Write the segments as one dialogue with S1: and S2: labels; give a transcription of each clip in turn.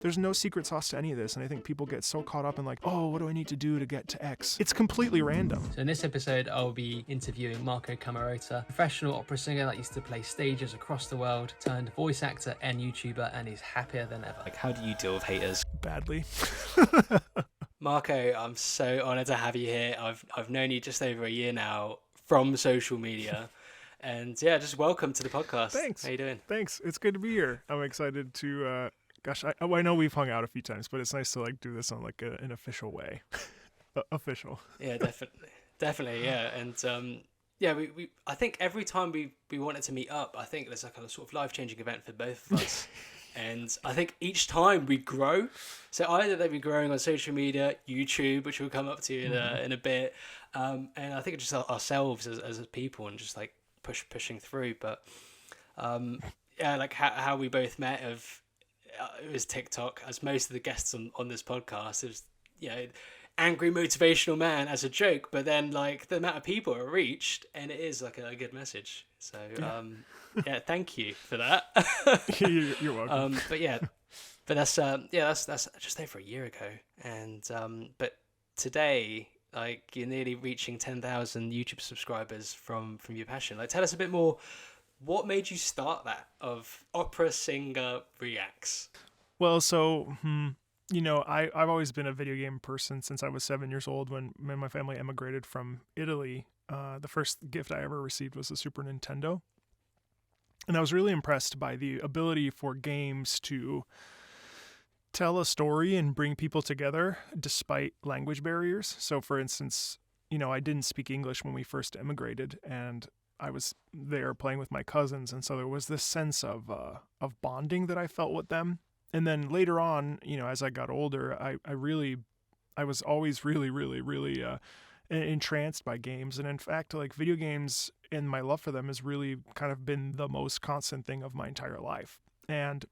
S1: There's no secret sauce to any of this, and I think people get so caught up in like, oh, what do I need to do to get to X? It's completely random.
S2: So in this episode, I'll be interviewing Marco Cammarota, professional opera singer that used to play stages across the world, turned voice actor and YouTuber, and he's happier than ever.
S3: Like, how do you deal with haters?
S1: Badly.
S3: Marco, I'm so honoured to have you here. I've known you just over a year now from social media. And yeah, just welcome to the podcast.
S1: Thanks.
S3: How you doing?
S1: Thanks. It's good to be here. I'm excited to, I know we've hung out a few times, but it's nice to like do this on like an official way. Official.
S3: Yeah, definitely, yeah. And yeah, we I think every time we wanted to meet up, I think there's like a sort of life-changing event for both of us. And I think each time we grow, so either they'll be growing on social media, YouTube, which we'll come up to in a bit, and I think just ourselves as people and just like pushing through. But yeah, like how we both met it was TikTok, as most of the guests on this podcast. It was, you know, angry motivational man as a joke, but then like the amount of people it reached, and it is like a good message. So yeah, thank you for that.
S1: You're welcome.
S3: But that's just over a year ago, and but today, like, you're nearly reaching 10,000 YouTube subscribers from your passion. Like, tell us a bit more. What made you start that of opera singer reacts?
S1: Well, so you know, I've always been a video game person since I was 7 years old when my family emigrated from Italy. The first gift I ever received was a Super Nintendo. And I was really impressed by the ability for games to tell a story and bring people together despite language barriers. So for instance, you know, I didn't speak English when we first immigrated, and I was there playing with my cousins. And so there was this sense of bonding that I felt with them. And then later on, you know, as I got older, I was always really entranced by games. And in fact, like, video games and my love for them has really kind of been the most constant thing of my entire life. And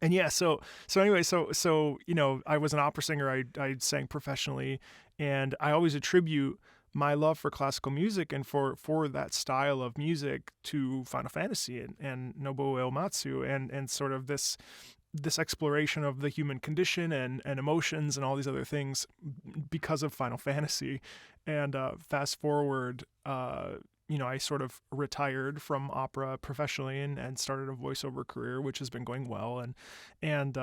S1: yeah, so anyway, so you know, I was an opera singer. I sang professionally, and I always attribute my love for classical music and for that style of music to Final Fantasy and Nobuo Uematsu and sort of this exploration of the human condition and emotions and all these other things because of Final Fantasy. And fast forward, you know, I sort of retired from opera professionally and started a voiceover career, which has been going well, and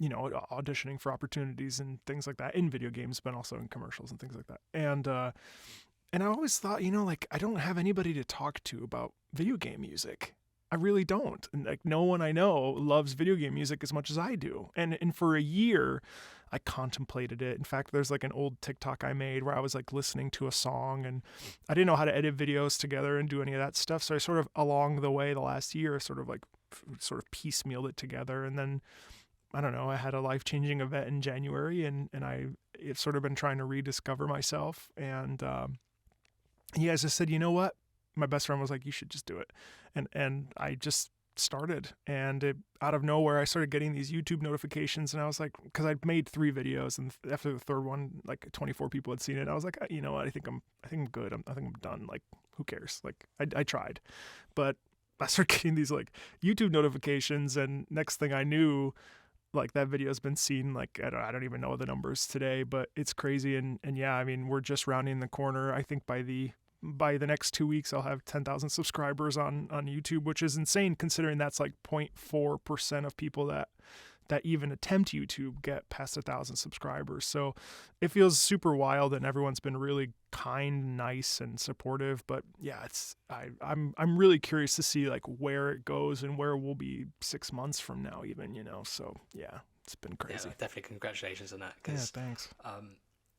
S1: you know, auditioning for opportunities and things like that in video games, but also in commercials and things like that. And I always thought, you know, like, I don't have anybody to talk to about video game music. I really don't. And like, no one I know loves video game music as much as I do. And for a year, I contemplated it. In fact, there's like an old TikTok I made where I was like listening to a song, and I didn't know how to edit videos together and do any of that stuff. So I sort of, along the way, the last year, sort of piecemealed it together. And then, I don't know, I had a life-changing event in January, and I've sort of been trying to rediscover myself. And yeah, I just said, you know what? My best friend was like, you should just do it. And I just started, and out of nowhere, I started getting these YouTube notifications, and I was like, because I'd made 3 videos, and after the third one, like 24 people had seen it. I was like, you know what? I think I'm good. I think I'm done. Like, who cares? Like, I tried, but I started getting these like YouTube notifications, and next thing I knew, like, that video has been seen, like, I don't even know the numbers today, but it's crazy. And yeah, I mean, we're just rounding the corner. I think by the next 2 weeks, I'll have 10,000 subscribers on YouTube, which is insane considering that's like 0.4% of people that even attempt YouTube get past 1,000 subscribers. So it feels super wild, and everyone's been really kind, nice, and supportive. But yeah, I'm really curious to see like where it goes and where we'll be 6 months from now, even, you know. So yeah, it's been crazy.
S3: Yeah, definitely congratulations on that.
S1: Yeah, thanks.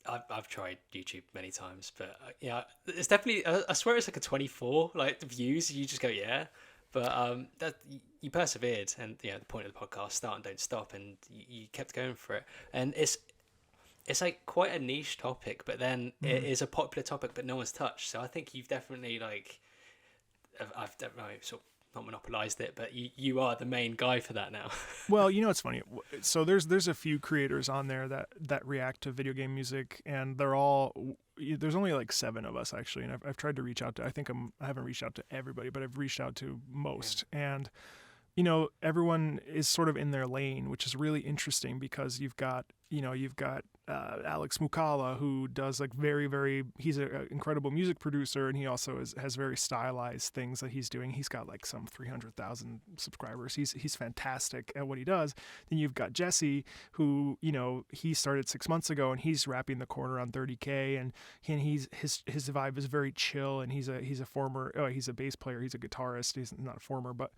S3: I've tried YouTube many times, but yeah, it's definitely, I swear it's like a 24 like views. You just go, yeah. But that you persevered, and you know, the point of the podcast, start and don't stop, and you kept going for it. And it's like quite a niche topic, but then it is a popular topic, but no one's touched. So I think you've definitely, like, I've definitely sort of not monopolized it, but you are the main guy for that now.
S1: Well, you know, it's funny. So there's a few creators on there that react to video game music, and there's only like 7 of us actually, and I've tried to reach out to, I haven't reached out to everybody, but I've reached out to most. Yeah. And everyone is sort of in their lane, which is really interesting because you've got Alex Mukala, who does like he's an incredible music producer, and he also has very stylized things that he's doing. He's got like some 300,000 subscribers. He's fantastic at what he does. Then you've got Jesse, who, he started 6 months ago, and he's wrapping the corner on 30K, and his vibe is very chill, and he's a bass player, he's a guitarist, he's not a former, but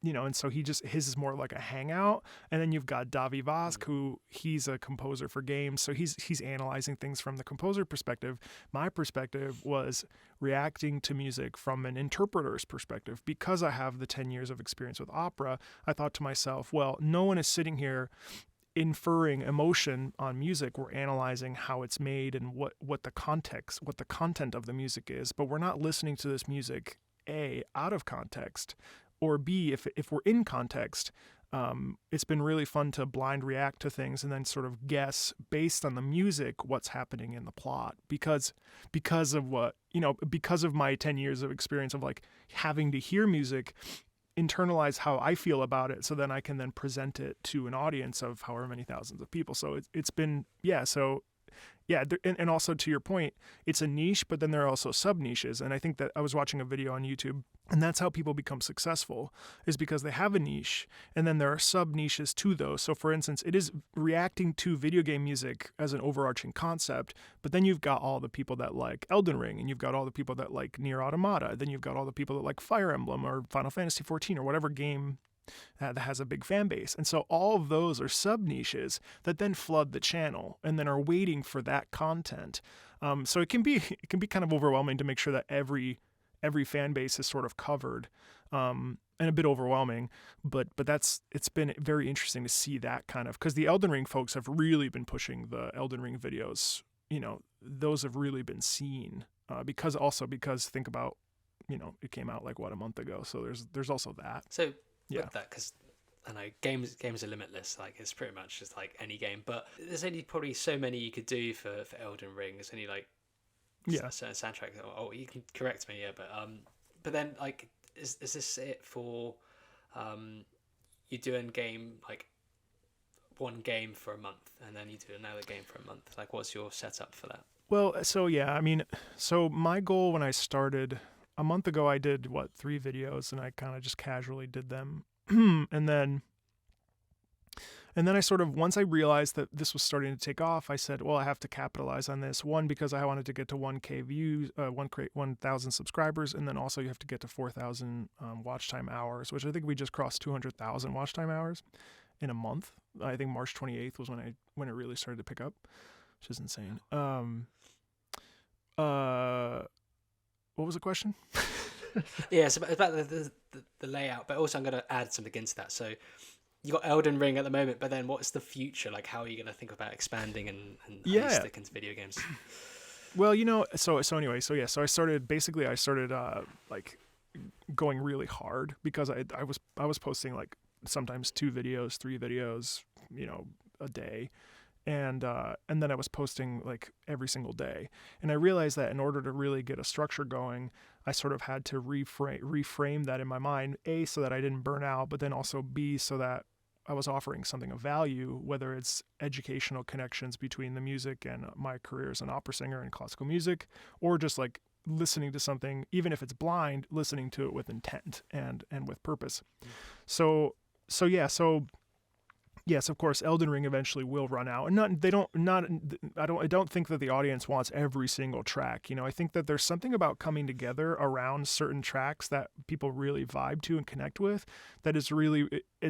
S1: and so his is more like a hangout. And then you've got Davi Vosk, who he's a composer for games. So he's analyzing things from the composer perspective. My perspective was reacting to music from an interpreter's perspective. Because I have the 10 years of experience with opera, I thought to myself, well, no one is sitting here inferring emotion on music. We're analyzing how it's made and what the content of the music is. But we're not listening to this music, A, out of context, or B, if we're in context. It's been really fun to blind react to things and then sort of guess based on the music what's happening in the plot, because of my 10 years of experience of like having to hear music, internalize how I feel about it, so then I can then present it to an audience of however many thousands of people. So it's been, and also to your point, it's a niche, but then there are also sub niches. And I think that I was watching a video on YouTube, and that's how people become successful, is because they have a niche, and then there are sub niches to those. So for instance, it is reacting to video game music as an overarching concept, but then you've got all the people that like Elden Ring, and you've got all the people that like Nier Automata, then you've got all the people that like Fire Emblem or Final Fantasy 14 or whatever game that has a big fan base. And so all of those are sub niches that then flood the channel and then are waiting for that content. So it can be kind of overwhelming to make sure that every fan base is sort of covered, and a bit overwhelming, but it's been very interesting to see that kind of, because the Elden Ring folks have really been pushing the Elden Ring videos. Those have really been seen, because think about, it came out like a month ago. So there's also that.
S3: So with that, because I know games are limitless. Like, it's pretty much just like any game, but there's only probably so many you could do for Elden Ring. There's only like a certain soundtrack. Oh, you can correct me, but then like, is this it for you doing game, like one game for a month, and then you do another game for a month? Like, what's your setup for that?
S1: Well, so my goal when I started a month ago, I did 3 videos, and I kind of just casually did them. and then I sort of, once I realized that this was starting to take off, I said, well, I have to capitalize on this. One, because I wanted to get to 1K views, 1,000 subscribers. And then also you have to get to 4,000 watch time hours, which I think we just crossed 200,000 watch time hours in a month. I think March 28th was when it really started to pick up, which is insane. What was the question?
S3: Yeah, so about the layout, but also I'm going to add something into that. So you got Elden Ring at the moment, but then what's the future? Like, how are you going to think about expanding and how you stick into video games?
S1: Well, so I started like going really hard, because I was posting like sometimes 2 videos, 3 videos, a day. And then I was posting like every single day. And I realized that in order to really get a structure going, I sort of had to reframe that in my mind, A, so that I didn't burn out, but then also B, so that I was offering something of value, whether it's educational connections between the music and my career as an opera singer and classical music, or just like listening to something, even if it's blind, listening to it with intent and with purpose. So yes, of course, Elden Ring eventually will run out, and I don't think that the audience wants every single track. I think that there's something about coming together around certain tracks that people really vibe to and connect with, that is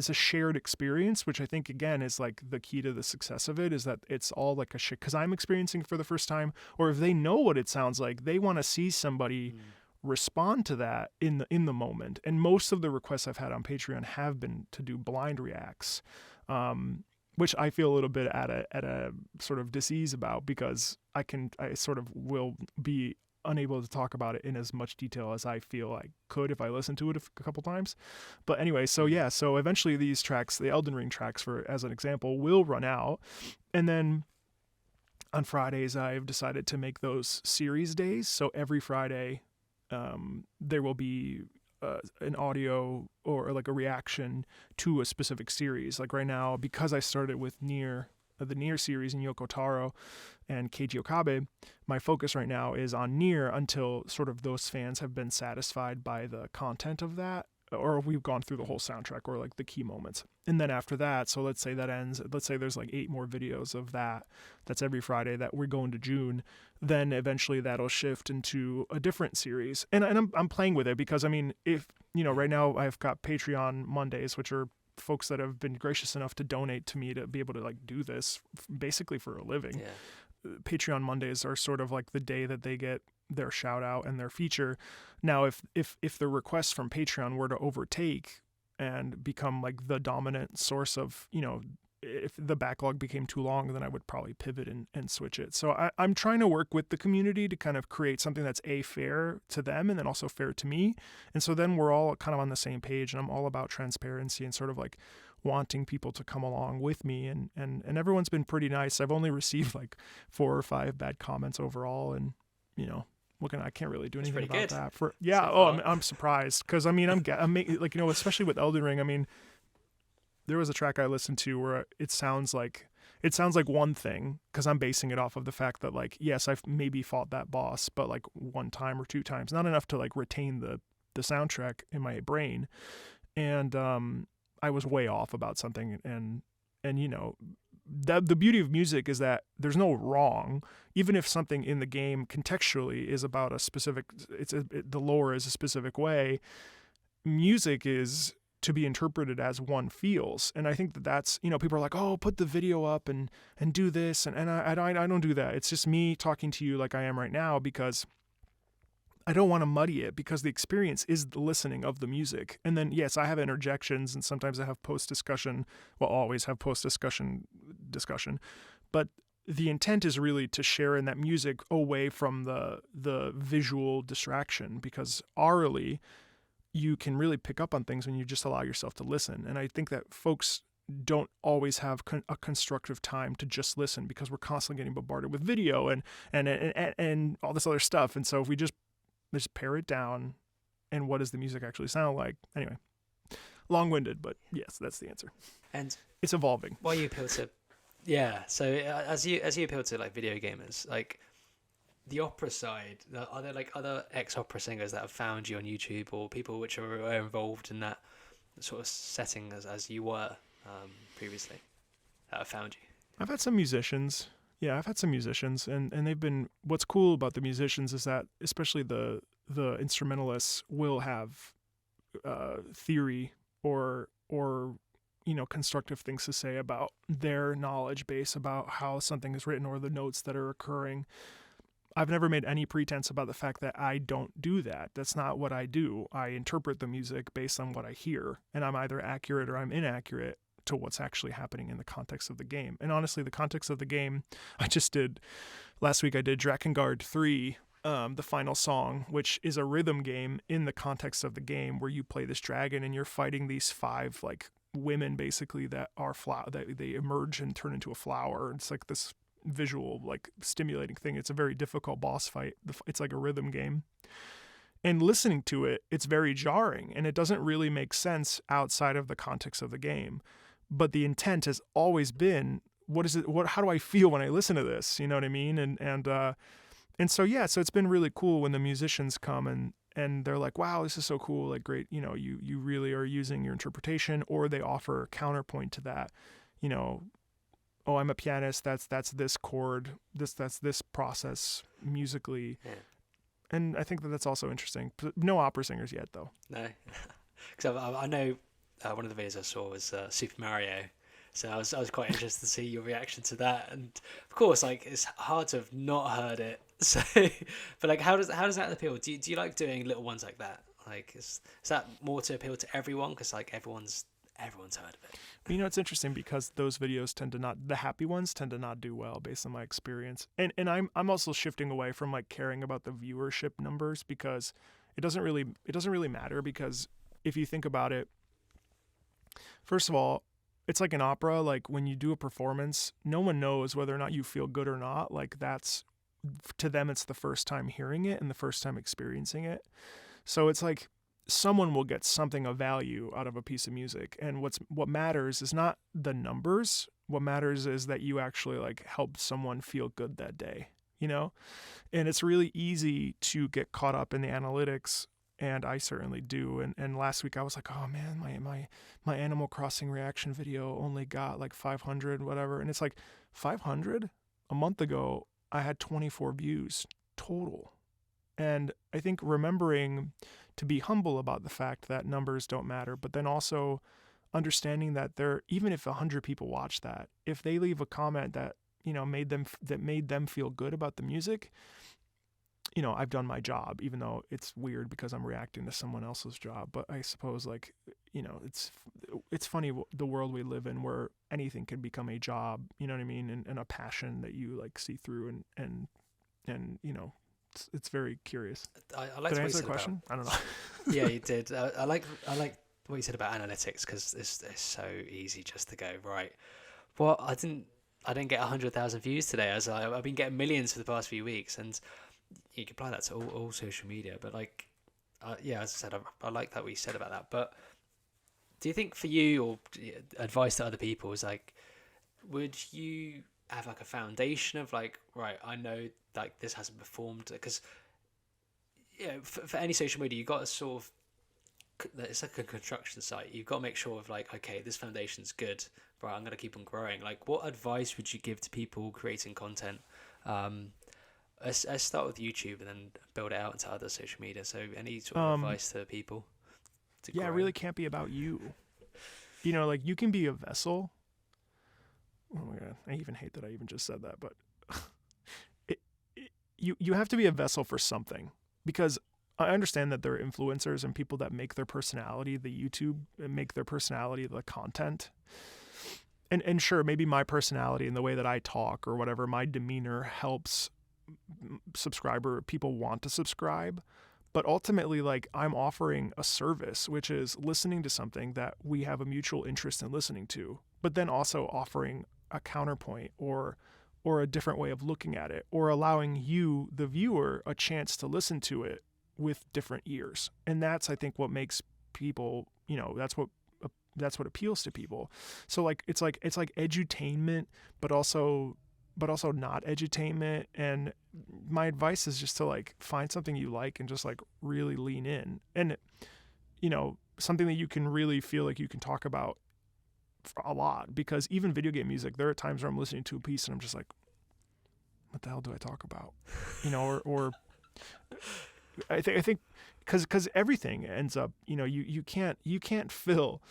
S1: a shared experience, which I think again is like the key to the success of it, is that it's all like a shit, because I'm experiencing it for the first time, or if they know what it sounds like, they want to see somebody respond to that in the moment. And most of the requests I've had on Patreon have been to do blind reacts. Which I feel a little bit at a sort of disease about, because I sort of will be unable to talk about it in as much detail as I feel I could if I listened to it a couple times. But anyway, so eventually these tracks, the Elden Ring tracks, as an example, will run out. And then on Fridays, I've decided to make those series days. So every Friday, there will be an audio or like a reaction to a specific series. Like right now, because I started with the Nier series and Yoko Taro and Keiji Okabe, my focus right now is on Nier until sort of those fans have been satisfied by the content of that, or we've gone through the whole soundtrack or like the key moments. And then after that, so let's say that ends, let's say there's like 8 more videos of that's every Friday that we're going to June, then eventually that'll shift into a different series. And I'm playing with it because, I mean, if, right now I've got Patreon Mondays, which are folks that have been gracious enough to donate to me to be able to like do this basically for a living.
S3: Yeah.
S1: Patreon Mondays are sort of like the day that they get their shout out and their feature. Now, if the requests from Patreon were to overtake and become like the dominant source of, if the backlog became too long, then I would probably pivot and switch it. So I'm trying to work with the community to kind of create something that's fair to them and then also fair to me. And so then we're all kind of on the same page, and I'm all about transparency and sort of like wanting people to come along with me. And everyone's been pretty nice. I've only received like 4 or 5 bad comments overall. And, I can't really do anything about that. I'm surprised. Cause I mean, I'm like, especially with Elden Ring, I mean, there was a track I listened to where it sounds like one thing, because I'm basing it off of the fact that, like, yes, I've maybe fought that boss, but like 1 time or 2 times, not enough to like retain the soundtrack in my brain. And I was way off about something. And the beauty of music is that there's no wrong, even if something in the game contextually is about a specific, the lore is a specific way. Music is to be interpreted as one feels. And I think that's, people are like, oh, put the video up and do this. And I don't do that. It's just me talking to you like I am right now, because I don't want to muddy it, because the experience is the listening of the music. And then, yes, I have interjections, and sometimes I have post-discussion. Well, always have post-discussion, but the intent is really to share in that music away from the visual distraction, because orally, you can really pick up on things when you just allow yourself to listen. And I think that folks don't always have a constructive time to just listen, because we're constantly getting bombarded with video and all this other stuff. And so if we just pare it down, and what does the music actually sound like? Anyway, long-winded, but yes, that's the answer.
S3: And
S1: it's evolving.
S3: Why you appeal to, so as you appeal to like video gamers, like the opera side, are there like other ex-opera singers that have found you on YouTube, or people which are involved in that sort of setting as you were previously, that have found you?
S1: I've had some musicians. Yeah, I've had some musicians, and they've been, what's cool about the musicians is that especially the instrumentalists will have theory or constructive things to say about their knowledge base about how something is written or the notes that are occurring. I've never made any pretense about the fact that I don't do that. That's not what I do. I interpret the music based on what I hear, and I'm either accurate or I'm inaccurate to what's actually happening in the context of the game. And honestly, the context of the game, last week I did Drakengard 3, the final song, which is a rhythm game in the context of the game, where you play this dragon and you're fighting these 5 like women basically that are that they emerge and turn into a flower. It's like this visual, like stimulating thing. It's a very difficult boss fight. It's like a rhythm game. And listening to it, it's very jarring, and it doesn't really make sense outside of the context of the game. But the intent has always been, how do I feel when I listen to this? You know what I mean? And so, yeah, so it's been really cool when the musicians come and they're like, wow, this is so cool. Like, great. You really are using your interpretation, or they offer a counterpoint to that. Oh, I'm a pianist. That's this chord. That's this process musically. Yeah. And I think that's also interesting. No opera singers yet, though.
S3: No, because I know one of the videos I saw was Super Mario, so I was quite interested to see your reaction to that. And of course, like, it's hard to have not heard it. So, but like, how does that appeal? Do you like doing little ones like that? Like, is that more to appeal to everyone? Because like everyone's heard of it.
S1: It's interesting because those videos the happy ones tend to not do well based on my experience. And I'm also shifting away from like caring about the viewership numbers, because it doesn't really matter, because if you think about it, first of all, it's like an opera. Like, when you do a performance, no one knows whether or not you feel good or not. Like, that's, to them, it's the first time hearing it and the first time experiencing it. So it's like, someone will get something of value out of a piece of music. And what matters is not the numbers. What matters is that you actually like helped someone feel good that day, you know? And it's really easy to get caught up in the analytics, and I certainly do. And last week I was like, oh man, my Animal Crossing reaction video only got like 500, whatever. And it's like 500? A month ago, I had 24 views total. And I think remembering to be humble about the fact that numbers don't matter, but then also understanding that even if 100 people watch that, if they leave a comment that, you know, made them feel good about the music, you know, I've done my job, even though it's weird because I'm reacting to someone else's job. But I suppose, like, you know, it's funny the world we live in where anything can become a job, you know what I mean, and a passion that you like see through and you know, it's very curious.
S3: I like
S1: Did I
S3: what you
S1: answer
S3: said
S1: the question?
S3: about,
S1: I don't know.
S3: yeah, you did. I like what you said about analytics, because it's so easy just to go, right, well, I didn't get 100,000 views today, as I've been getting millions for the past few weeks, and you can apply that to all social media. But like, yeah, as I said, I like that what you said about that. But do you think for you, or advice to other people, is like, would you have like a foundation of like, right, I know like this hasn't performed, because yeah, for any social media, you've got to sort of, it's like a construction site. You've got to make sure of like, okay, this foundation's good, right, I'm going to keep on growing. Like, what advice would you give to people creating content? Let's start with YouTube and then build it out into other social media. So any sort of advice to people to
S1: Yeah,
S3: grow?
S1: it really can't be about you. You know, like, you can be a vessel. Oh my God, I even hate that I even just said that, but you have to be a vessel for something, because I understand that there are influencers and people that make their personality the YouTube, and make their personality the content. And sure, maybe my personality and the way that I talk or whatever, my demeanor helps people want to subscribe. But ultimately, like, I'm offering a service, which is listening to something that we have a mutual interest in listening to, but then also offering a counterpoint or a different way of looking at it, or allowing you, the viewer, a chance to listen to it with different ears. And that's, I think, what makes people, you know, that's what appeals to people. So like, it's like edutainment, but also not edutainment. And my advice is just to like find something you like and just like really lean in, and, you know, something that you can really feel like you can talk about a lot. Because even video game music, there are times where I'm listening to a piece and I'm just like, what the hell do I talk about? You know, or I think because everything ends up, you know, you can't fill.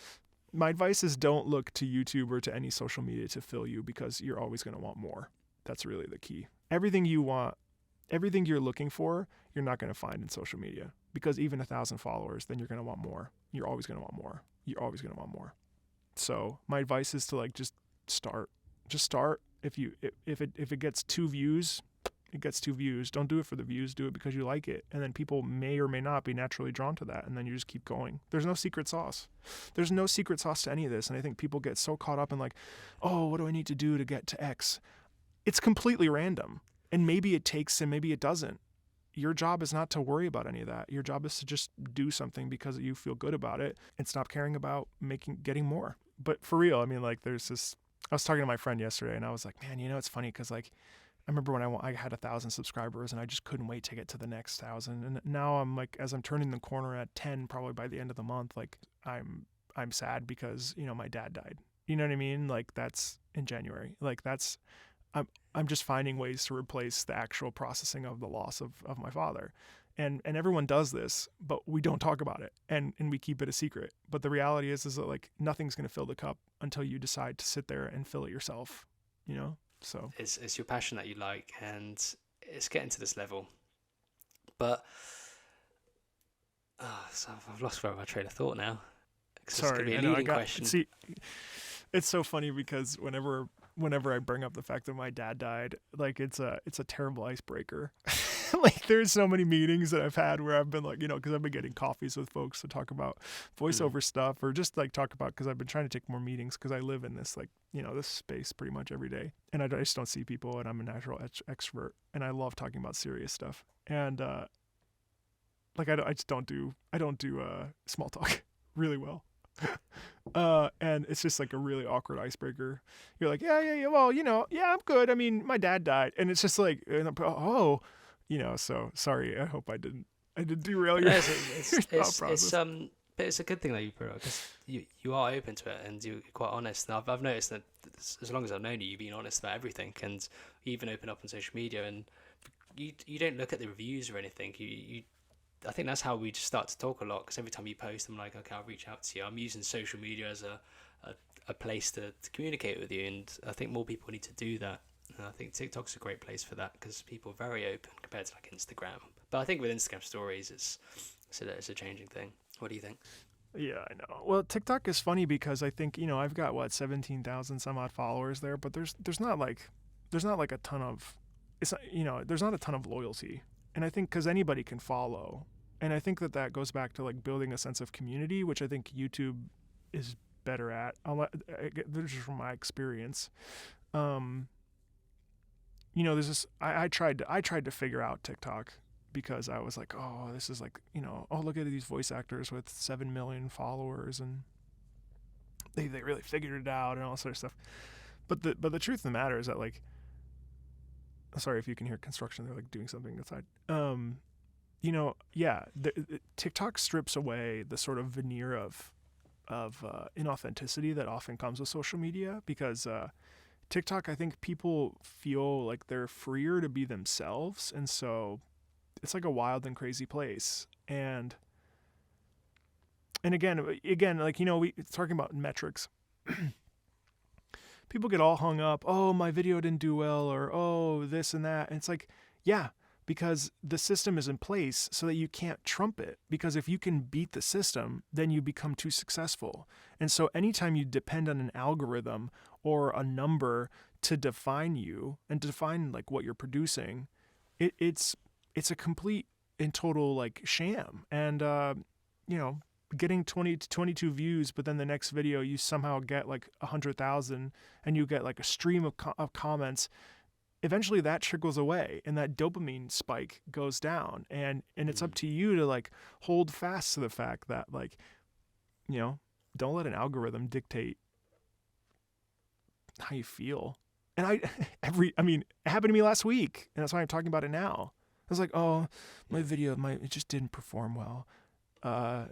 S1: My advice is don't look to YouTube or to any social media to fill you, because you're always going to want more. That's really the key. Everything you want, everything you're looking for, you're not going to find in social media, because even 1,000 followers, then you're going to want more. You're always going to want more. You're always going to want more. So my advice is to like just start. If it gets 2 views, it gets 2 views. Don't do it for the views. Do it because you like it. And then people may or may not be naturally drawn to that. And then you just keep going. There's no secret sauce. There's no secret sauce to any of this. And I think people get so caught up in like, oh, what do I need to do to get to X? It's completely random. And maybe it takes and maybe it doesn't. Your job is not to worry about any of that. Your job is to just do something because you feel good about it and stop caring about getting more. But for real, I mean, like, there's this, I was talking to my friend yesterday and I was like, man, you know, it's funny because like, I remember when I had 1,000 subscribers and I just couldn't wait to get to the next 1,000. And now I'm like, as I'm turning the corner at 10, probably by the end of the month, like I'm sad because, you know, my dad died. You know what I mean? Like, that's in January. Like, that's, I'm just finding ways to replace the actual processing of the loss of my father. And everyone does this, but we don't talk about it and we keep it a secret. But the reality is that like nothing's going to fill the cup until you decide to sit there and fill it yourself, you know? So
S3: it's your passion that you like, and it's getting to this level. But so I've lost my train of thought now.
S1: Sorry,
S3: it's gonna be a question.
S1: See, it's so funny because whenever I bring up the fact that my dad died, like it's a terrible icebreaker. Like, there's so many meetings that I've had where I've been like, you know, because I've been getting coffees with folks to talk about voiceover stuff, or just like talk about, because I've been trying to take more meetings because I live in this, like, you know, this space pretty much every day, and I just don't see people, and I'm a natural extrovert, and I love talking about serious stuff. And Like I just don't do small talk really well. And it's just like a really awkward icebreaker. You're like, yeah, well, yeah, I'm good. I mean, my dad died, and it's just like, oh, so sorry. I hope I didn't derail your, your thought process.
S3: But it's a good thing that you put it, because you are open to it and you're quite honest. And I've noticed that as long as I've known you, you've been honest about everything, and you even open up on social media, and you don't look at the reviews or anything. I think that's how we just start to talk a lot, because every time you post, I'm like, okay, I'll reach out to you. I'm using social media as a place to communicate with you, and I think more people need to do that. And I think TikTok's a great place for that, because people are very open compared to like Instagram. But I think with Instagram stories, it's a changing thing. What do you think?
S1: Yeah, I know. Well, TikTok is funny because I think, I've got 17,000 some odd followers there, but there's not like a ton of, it's not, there's not a ton of loyalty. And I think because anybody can follow, and I think that goes back to like building a sense of community, which I think YouTube is better at. This is from my experience. There's this. I tried to figure out TikTok, because I was like, oh, this is like, oh, look at these voice actors with 7 million followers, and they really figured it out and all sort of stuff. But the truth of the matter is that, like, sorry if you can hear construction, they're like doing something outside. TikTok strips away the sort of veneer of inauthenticity that often comes with social media, because TikTok, I think people feel like they're freer to be themselves, and so it's like a wild and crazy place. And again, like, we talking about metrics. People get all hung up, oh, my video didn't do well, or oh, this and that. And it's like, yeah, because the system is in place so that you can't trump it. Because if you can beat the system, then you become too successful. And so anytime you depend on an algorithm or a number to define you and define like what you're producing, it's a complete and total like sham. And getting 20 to 22 views, but then the next video you somehow get like 100,000, and you get like a stream of comments. Eventually that trickles away, and that dopamine spike goes down, and it's up to you to like hold fast to the fact that, like, don't let an algorithm dictate how you feel. And it happened to me last week, and that's why I'm talking about it now. I was like, oh, my video, it just didn't perform well. My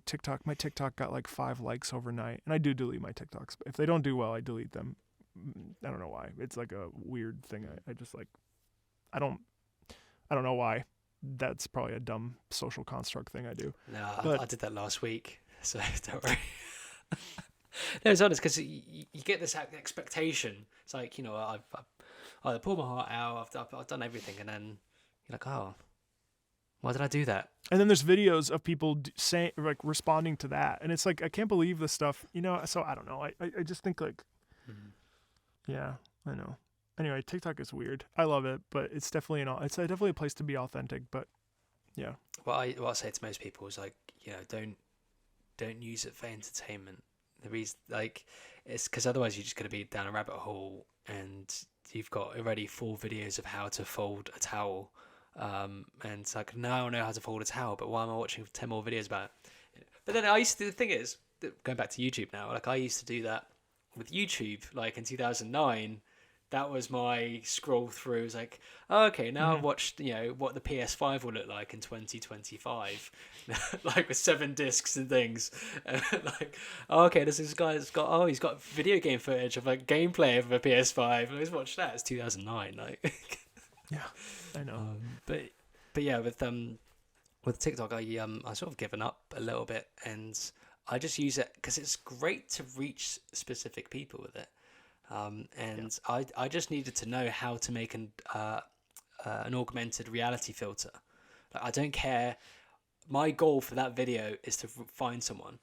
S1: TikTok got like 5 likes overnight. And I do delete my TikToks. But if they don't do well, I delete them. I don't know why. It's like a weird thing. I just like, I don't know why. That's probably a dumb social construct thing I do.
S3: No, I did that last week. So don't worry. No, it's honest, because you get this expectation. It's like, I've poured my heart out. I've done everything. And then you're like, oh, why did I do that?
S1: And then there's videos of people saying, like, responding to that, and it's like, I can't believe this stuff, So I don't know. I just think like, yeah, I know. Anyway, TikTok is weird. I love it, but it's definitely definitely a place to be authentic. But yeah.
S3: What I say to most people is like, don't use it for entertainment. The reason, like, it's because otherwise you're just going to be down a rabbit hole, and you've got already 4 videos of how to fold a towel. And it's like, now I know how to fold a towel, but why am I watching 10 more videos about it? But then the thing is, going back to YouTube now, like, I used to do that with YouTube, like in 2009. That was my scroll through. It was like, oh, okay, now I've watched, what the PS5 will look like in 2025, like with 7 discs and things. And like, oh, okay, this guy's got, he's got video game footage of like gameplay of a PS5. Let's watch that. It's 2009, like.
S1: Yeah, I know.
S3: But yeah, with TikTok, I sort of given up a little bit, and I just use it because it's great to reach specific people with it. I just needed to know how to make an augmented reality filter. Like, I don't care. My goal for that video is to find someone.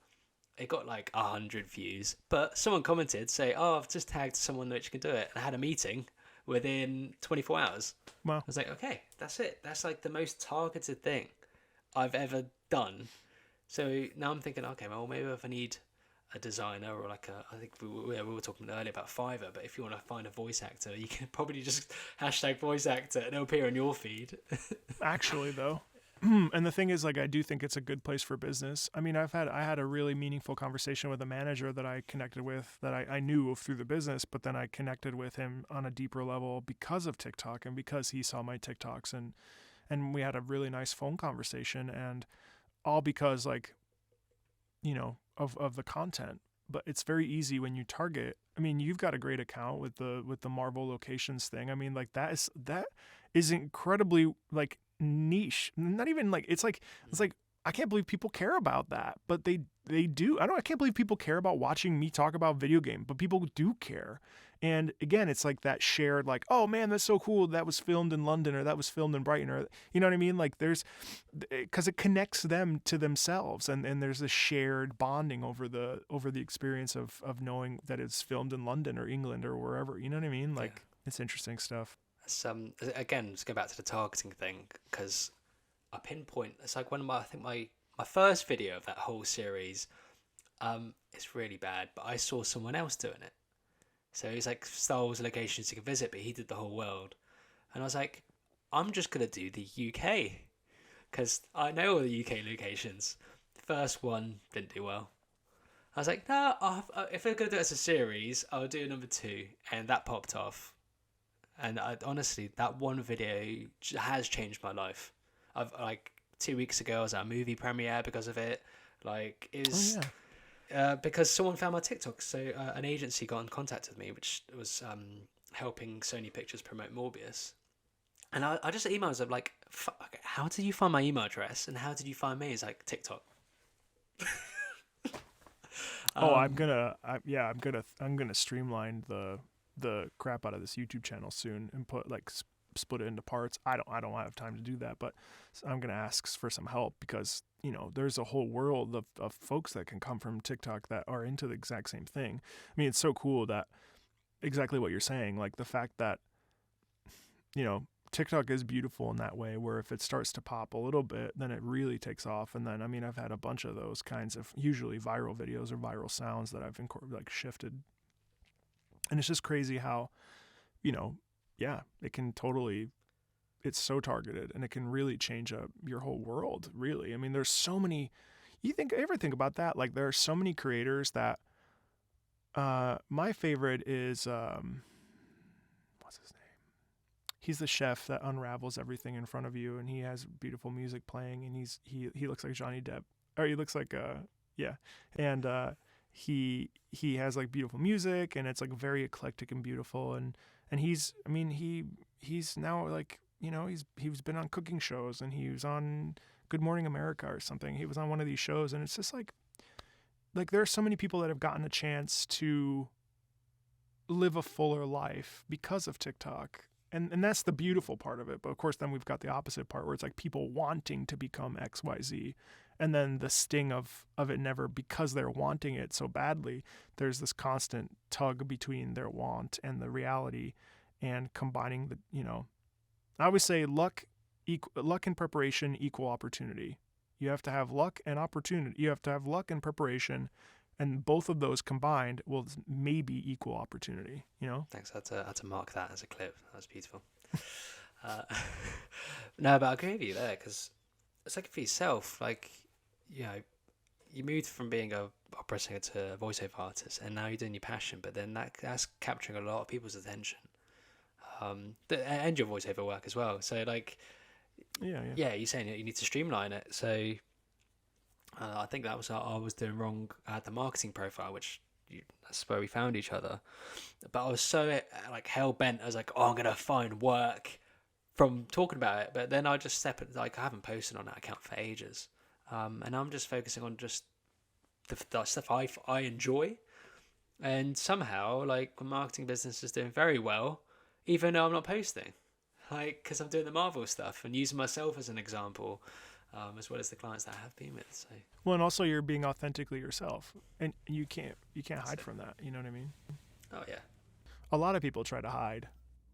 S3: It got like 100 views, but someone commented, say, "Oh, I've just tagged someone which can do it," and I had a meeting within 24 hours.
S1: Wow.
S3: I was like, okay, that's it. That's like the most targeted thing I've ever done. So now I'm thinking, okay, well, maybe if I need a designer or like I think we were talking earlier about Fiverr, but if you want to find a voice actor, you can probably just hashtag voice actor and it'll appear on your feed.
S1: Actually, though, And the thing is, like, I do think it's a good place for business. I mean, I had a really meaningful conversation with a manager that I connected with, that I knew through the business, but then I connected with him on a deeper level because of TikTok and because he saw my TikToks, and we had a really nice phone conversation, and all because, like, of the content. But it's very easy when you target. I mean, you've got a great account with the Marvel locations thing. I mean, like, that is incredibly, like, niche. Not even like it's like I can't believe people care about that, but they do. I can't believe people care about watching me talk about video game, but people do care. And again, it's like that shared, like, oh man, that's so cool, that was filmed in London, or that was filmed in Brighton, or, you know what I mean? Like, because it connects them to themselves, and there's a shared bonding over the experience of knowing that it's filmed in London or England or wherever. You know what I mean? Like, it's interesting stuff.
S3: Again, let's go back to the targeting thing, because I pinpoint. It's like I think my first video of that whole series, it's really bad, but I saw someone else doing it. So he's like Star Wars locations you can visit, but he did the whole world. And I was like, I'm just going to do the UK, because I know all the UK locations. The first one didn't do well. I was like, no, if we're going to do it as a series, I'll do number 2. And that popped off. And honestly, that one video has changed my life. I've, like, 2 weeks ago, I was at a movie premiere because of it. Like, it was... because someone found my TikTok, so an agency got in contact with me, which was helping Sony Pictures promote Morbius, and I just emailed them like, "How did you find my email address, and how did you find me?" It's like TikTok.
S1: I'm gonna streamline the crap out of this YouTube channel soon and put, like, split it into parts. I don't have time to do that, but I'm gonna ask for some help, because there's a whole world of folks that can come from TikTok that are into the exact same thing. I mean, it's so cool that exactly what you're saying, like the fact that TikTok is beautiful in that way, where if it starts to pop a little bit, then it really takes off. And then, I mean, I've had a bunch of those kinds of usually viral videos or viral sounds that I've shifted, and it's just crazy how it can totally, it's so targeted, and it can really change up your whole world, really. I mean, there's so many, ever think about that? Like, there are so many creators that, my favorite is, what's his name? He's the chef that unravels everything in front of you, and he has beautiful music playing, and he looks like Johnny Depp, or he looks like, and, he has, like, beautiful music, and it's, like, very eclectic and beautiful, and he's now, like, he's been on cooking shows, and he was on Good Morning America or something. He was on one of these shows, and it's just like there are so many people that have gotten a chance to live a fuller life because of TikTok. And that's the beautiful part of it. But of course, then we've got the opposite part, where it's like people wanting to become XYZ. And then the sting of it never, because they're wanting it so badly, there's this constant tug between their want and the reality, and combining I always say luck and preparation equal opportunity. You have to have luck and opportunity. You have to have luck and preparation, and both of those combined will maybe equal opportunity.
S3: Thanks. I had to mark that as a clip. That was beautiful. No, but I agree with you there, because it's like for yourself, like, you moved from being a opera singer to a voiceover artist, and now you're doing your passion, but then that's capturing a lot of people's attention. And your voiceover work as well. So, like, you're saying that you need to streamline it. So I think that was what I was doing wrong at the marketing profile, which that's where we found each other. But I was so like hell bent. I was like, I'm gonna find work from talking about it. But then I just I haven't posted on that account for ages, and I'm just focusing on just the stuff I enjoy. And somehow, like, my marketing business is doing very well, even though I'm not posting, like, because I'm doing the Marvel stuff and using myself as an example, as well as the clients that I have been with. So,
S1: well, and also you're being authentically yourself, and you can't hide from that. You know what I mean?
S3: Oh yeah.
S1: A lot of people try to hide,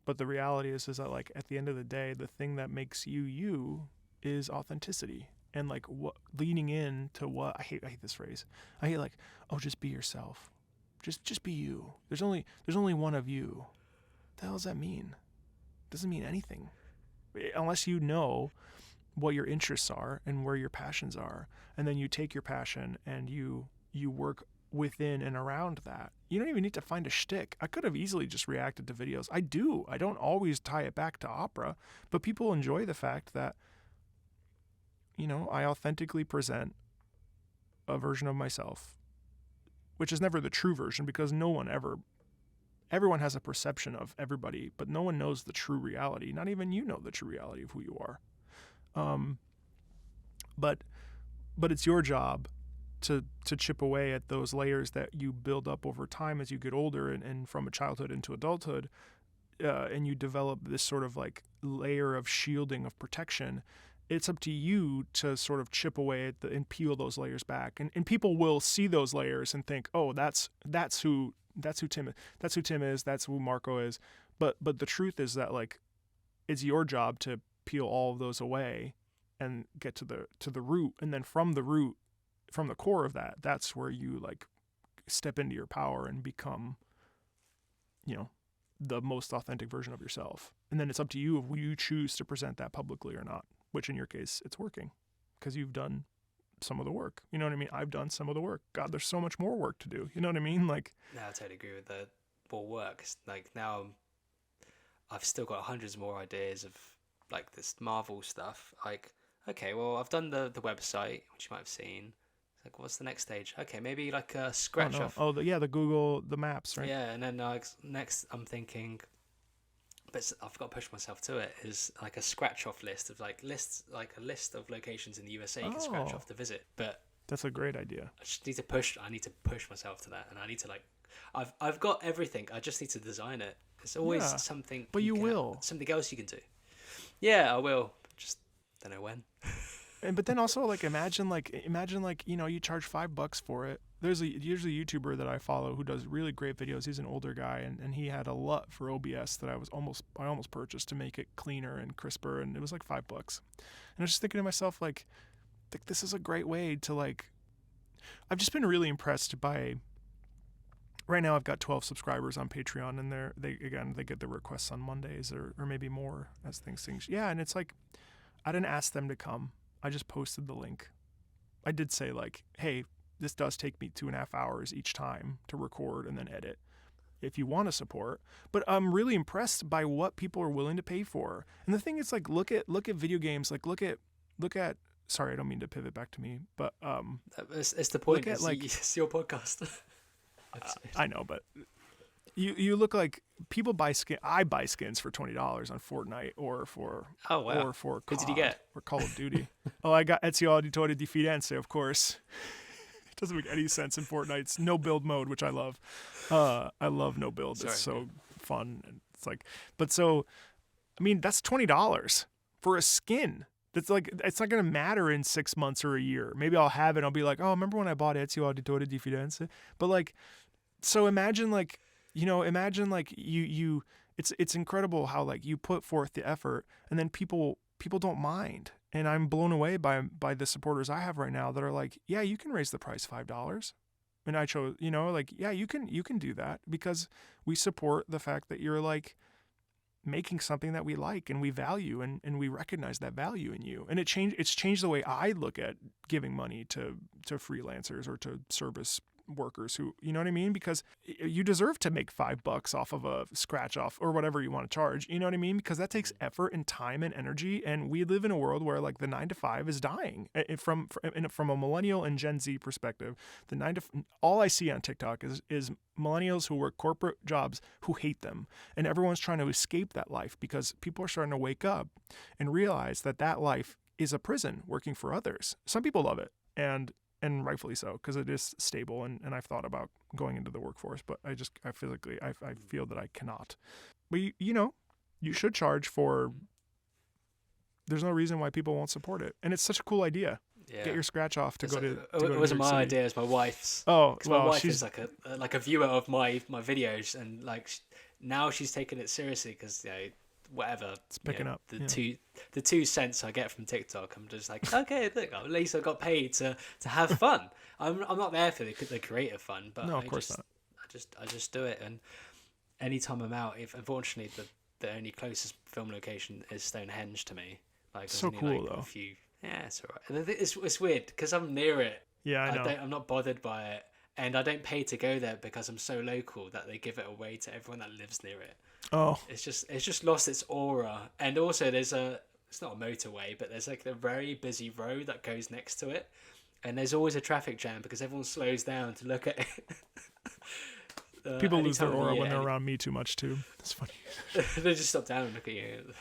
S1: but the reality is that, like, at the end of the day, the thing that makes you is authenticity, and, like, what leaning into what I hate this phrase. I hate, like, oh, just be yourself, just be you. There's only one of you. What the hell does that mean? Doesn't mean anything, unless what your interests are and where your passions are, and then you take your passion and you work within and around that. You don't even need to find a shtick. I could have easily just reacted to videos. I do. I don't always tie it back to opera, but people enjoy the fact that, I authentically present a version of myself, which is never the true version, because everyone has a perception of everybody, but no one knows the true reality. Not even you know the true reality of who you are. But it's your job to chip away at those layers that you build up over time as you get older and from a childhood into adulthood, and you develop this sort of like layer of shielding, of protection. It's up to you to sort of chip away at and peel those layers back. And people will see those layers and think, oh, that's who Tim is. That's who Tim is. That's who Marco is. But the truth is that, like, it's your job to peel all of those away and get to the root. And then from the root, from the core of that, that's where you like step into your power and become, the most authentic version of yourself. And then it's up to you if you choose to present that publicly or not, which in your case, it's working because you've done some of the work. You know what I mean? I've done some of the work. God, there's so much more work to do. You know what I mean? Like,
S3: no, I totally agree with the more work. Like now I've still got hundreds more ideas of like this Marvel stuff. Like, okay, well, I've done the website, which you might have seen. Like, what's the next stage? Okay, maybe like a scratch off.
S1: The Google, the maps, right?
S3: Yeah, and then next I'm thinking, but I've got to push myself to it, is like a scratch off list of like a list of locations in the USA you can scratch off to visit. But
S1: that's a great idea.
S3: I need to push myself to that, and I need to like, I've got everything. I just need to design it. It's always something.
S1: But you will.
S3: Something else you can do. Yeah, I will. Just don't know when.
S1: But then also like imagine you charge $5 for it. There's usually a YouTuber that I follow who does really great videos. He's an older guy and he had a LUT for OBS that I almost purchased to make it cleaner and crisper, and it was like $5. And I was just thinking to myself, like this is a great way to like. I've just been really impressed by. Right now I've got 12 subscribers on Patreon, and they get the requests on Mondays or maybe more as things. Yeah, and it's like I didn't ask them to come. I just posted the link. I did say like, hey, this does take me 2.5 hours each time to record and then edit if you want to support. But I'm really impressed by what people are willing to pay for. And the thing is, like, look at video games. Like look at sorry, I don't mean to pivot back to me, but
S3: it's the point. It's your podcast.
S1: I know, but you look like people buy skin. I buy skins for $20 on Fortnite or for or for COD.
S3: What did you get?
S1: Or Call of Duty. I got Ezio Auditore di Firenze, of course. It doesn't make any sense in Fortnite's no build mode, which I love. I love no build. Sorry, it's so fun. And it's like, but so, I mean, that's $20 for a skin. That's like, it's not going to matter in 6 months or a year. Maybe I'll have it. I'll be like, oh, remember when I bought Ezio Auditore di Firenze? But like, so imagine like, you it's incredible how like you put forth the effort and then people don't mind. And I'm blown away by the supporters I have right now that are like, yeah, you can raise the price $5. And I chose, yeah, you can do that because we support the fact that you're like making something that we like and we value and we recognize that value in you. And it's changed the way I look at giving money to freelancers or to service workers who, you know what I mean? Because you deserve to make $5 off of a scratch off or whatever you want to charge. You know what I mean? Because that takes effort and time and energy. And we live in a world where like the 9 to 5 is dying. From a millennial and Gen Z perspective, all I see on TikTok is millennials who work corporate jobs who hate them. And everyone's trying to escape that life because people are starting to wake up and realize that life is a prison working for others. Some people love it. And rightfully so, because it is stable, and I've thought about going into the workforce, but I feel that I cannot. But you should charge for. There's no reason why people won't support it, and it's such a cool idea. Yeah. Get your scratch off to go to.
S3: It wasn't my idea; it was my wife's.
S1: Oh,
S3: because my wife is like a viewer of my videos, and like now she's taken it seriously because whatever
S1: it's picking up
S3: the 2 cents I get from TikTok, I'm just like, okay, look, at least I got paid to have fun. I'm not there for the creative fun, but
S1: no, of course not.
S3: I just do it, and anytime I'm out, if unfortunately the only closest film location is Stonehenge to me, Like there's
S1: So
S3: only
S1: cool
S3: like
S1: though.
S3: a few. Yeah, it's alright. And it's weird because I'm near it.
S1: Yeah, I know.
S3: I'm not bothered by it, and I don't pay to go there because I'm so local that they give it away to everyone that lives near it.
S1: Oh,
S3: It's just lost its aura, and also it's not a motorway, but there's like a very busy road that goes next to it, and there's always a traffic jam because everyone slows down to look at it.
S1: people
S3: Any
S1: lose their
S3: time of the
S1: aura
S3: year,
S1: when they're around me too much too. It's funny.
S3: they just stop down and look at you.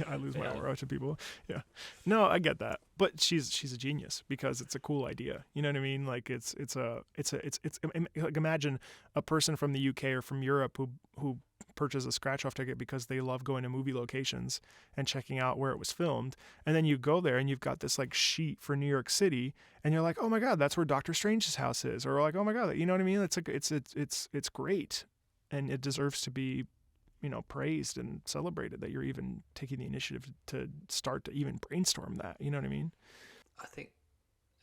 S1: I lose my
S3: Yeah.
S1: aura to people. Yeah, no, I get that, but she's a genius because it's a cool idea. You know what I mean? Like it's like imagine a person from the UK or from Europe who purchase a scratch off ticket because they love going to movie locations and checking out where it was filmed, and then you go there and you've got this like sheet for New York City, and you're like, oh my god, that's where Doctor Strange's house is, or like, oh my god, you know what I mean? It's like it's great, and it deserves to be, you know, praised and celebrated that you're even taking the initiative to start to even brainstorm that. You know what I mean?
S3: I think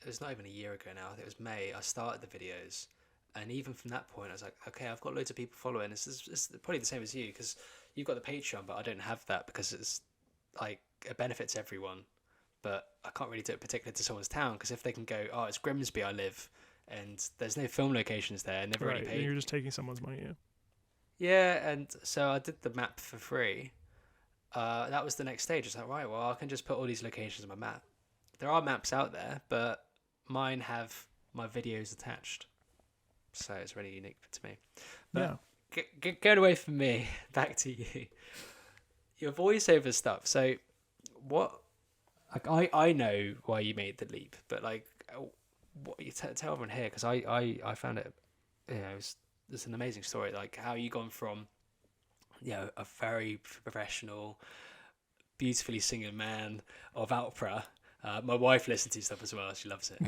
S3: it was not even a year ago now. I think it was May. I started the videos, and even from that point, I was like, okay, I've got loads of people following. It's probably the same as you because you've got the Patreon, but I don't have that because it's like it benefits everyone. But I can't really do it particularly to someone's town because if they can go, oh, it's Grimsby I live, and there's no film locations there, never really
S1: Right.
S3: paid.
S1: And you're just taking someone's money. Yeah.
S3: Yeah, and so I did the map for free. That was the next stage. It's like, right, well, I can just put all these locations on my map. There are maps out there, but mine have my videos attached. So it's really unique to me. But going away from me, back to you. Your voiceover stuff. So what, like, I know why you made the leap, but like, what you tell everyone here, because I found it, you know, it's an amazing story, like how you gone from, you know, a very professional, beautifully singing man of opera. My wife listens to stuff as well; she loves it.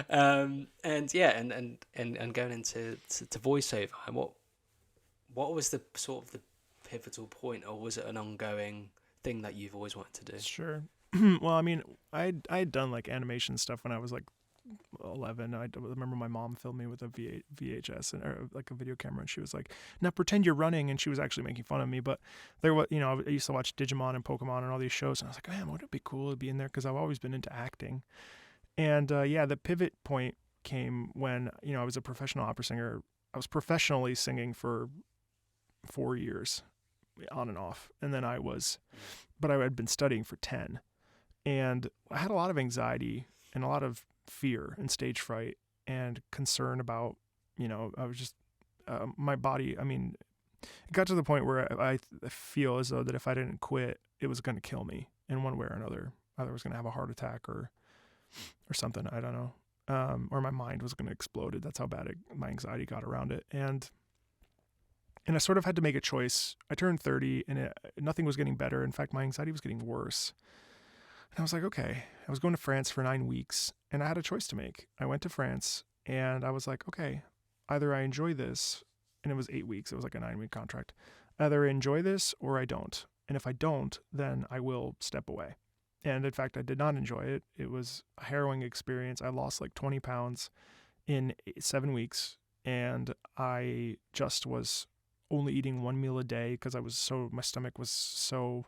S3: And yeah, and going into to voiceover, and what was the sort of the pivotal point, or was it an ongoing thing that you've always wanted to do?
S1: Sure. Well, I mean, I had done like animation stuff when I was like 11. I remember my mom filmed me with a VHS or like a video camera, and she was like, "Now pretend you're running," and she was actually making fun of me. But there was, you know, I used to watch Digimon and Pokemon and all these shows, and I was like, man, wouldn't it be cool to be in there? Because I've always been into acting. And yeah, the pivot point came when, you know, I was a professional opera singer. I was professionally singing for 4 years, on and off, and then but I had been studying for 10, and I had a lot of anxiety and a lot of fear and stage fright and concern about, you know, I was just my body. I mean, it got to the point where I feel as though that if I didn't quit, it was going to kill me in one way or another. Either I was going to have a heart attack or something. I don't know. Or my mind was going to explode. That's how bad my anxiety got around it. And I sort of had to make a choice. I turned 30 and nothing was getting better. In fact, my anxiety was getting worse. And I was like, okay. I was going to France for 9 weeks and I had a choice to make. I went to France and I was like, okay, either I enjoy this, and it was 8 weeks. It was like a 9-week contract. Either I enjoy this or I don't. And if I don't, then I will step away. And in fact, I did not enjoy it. It was a harrowing experience. I lost like 20 pounds in 7 weeks. And I just was only eating 1 meal a day because my stomach was so,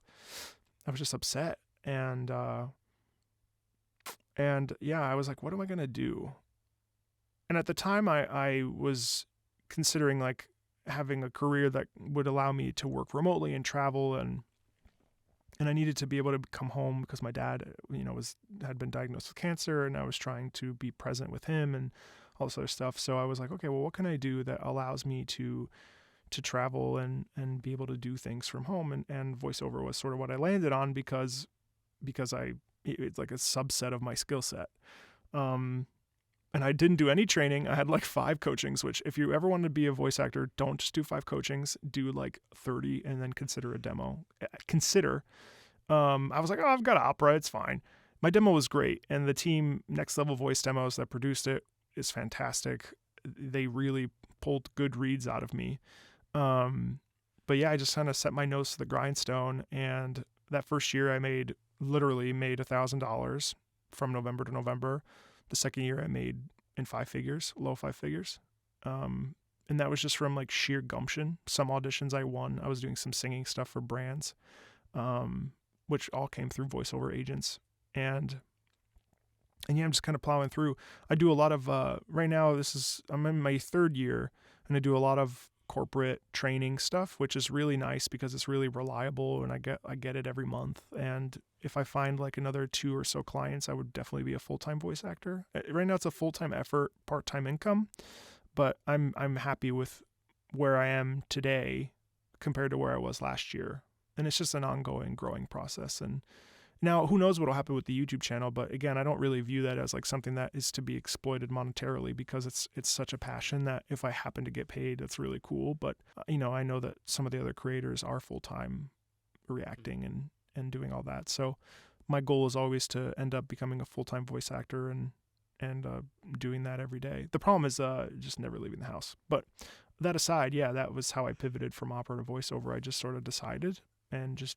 S1: I was just upset. And yeah, I was like, what am I going to do? And at the time I was considering like having a career that would allow me to work remotely and travel, and I needed to be able to come home because my dad, you know, had been diagnosed with cancer, and I was trying to be present with him and all this other stuff. So I was like, okay, well, what can I do that allows me to travel and be able to do things from home? And voiceover was sort of what I landed on because it's like a subset of my skill set. And I didn't do any training. I had like 5 coachings, which if you ever want to be a voice actor, don't just do 5 coachings, do like 30 and then consider a demo. I was like, oh, I've got opera, it's fine. My demo was great. And the team, Next Level Voice Demos, that produced it is fantastic. They really pulled good reads out of me. But yeah, I just kind of set my nose to the grindstone. And that first year I literally made $1,000 from November to November. The second year I made in 5 figures, low 5 figures. And that was just from like sheer gumption. Some auditions I won. I was doing some singing stuff for brands. which all came through voiceover agents. And yeah, I'm just kind of plowing through. I do a lot of, right now, I'm in my 3rd year, and I do a lot of corporate training stuff, which is really nice because it's really reliable, and I get it every month. And if I find like another 2 or so clients, I would definitely be a full-time voice actor. Right now it's a full-time effort, part-time income, but I'm happy with where I am today compared to where I was last year. And it's just an ongoing growing process. And now who knows what will happen with the YouTube channel, but again, I don't really view that as like something that is to be exploited monetarily, because it's such a passion that if I happen to get paid, that's really cool. But I know that some of the other creators are full-time reacting and doing all that. So my goal is always to end up becoming a full-time voice actor and doing that every day. The problem is just never leaving the house. But that aside, yeah, that was how I pivoted from opera to voiceover. I just sort of decided and just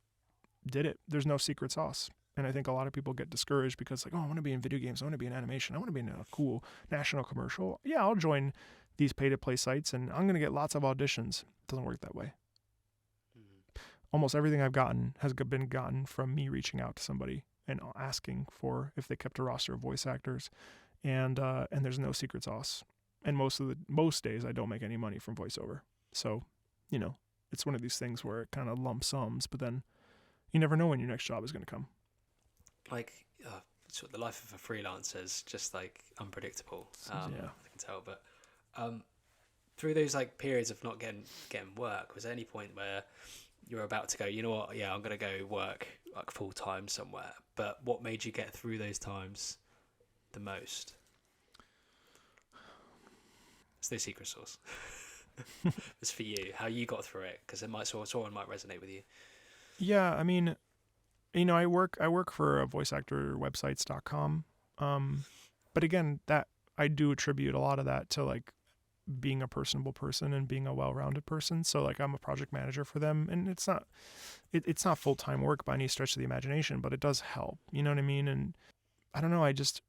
S1: did it. There's no secret sauce. And I think a lot of people get discouraged because like, oh, I want to be in video games. I want to be in animation. I want to be in a cool national commercial. Yeah, I'll join these pay-to-play sites and I'm going to get lots of auditions. It doesn't work that way. Almost everything I've gotten has been gotten from me reaching out to somebody and asking for if they kept a roster of voice actors. And there's no secret sauce. And most days I don't make any money from voiceover. So, it's one of these things where it kind of lump sums, but then you never know when your next job is going to come.
S3: Like, sort of the life of a freelancer is just like unpredictable. I can tell. But through those like periods of not getting work, was there any point where you were about to go, you know what? Yeah, I'm going to go work like full time somewhere. But what made you get through those times the most? It's no secret sauce. It's for you, how you got through it, because someone might resonate with you.
S1: Yeah, I mean, I work for voiceactorwebsites.com. But again, that I do attribute a lot of that to like being a personable person and being a well-rounded person. So like I'm a project manager for them, and it's not full-time work by any stretch of the imagination, but it does help. You know what I mean? And I don't know, I just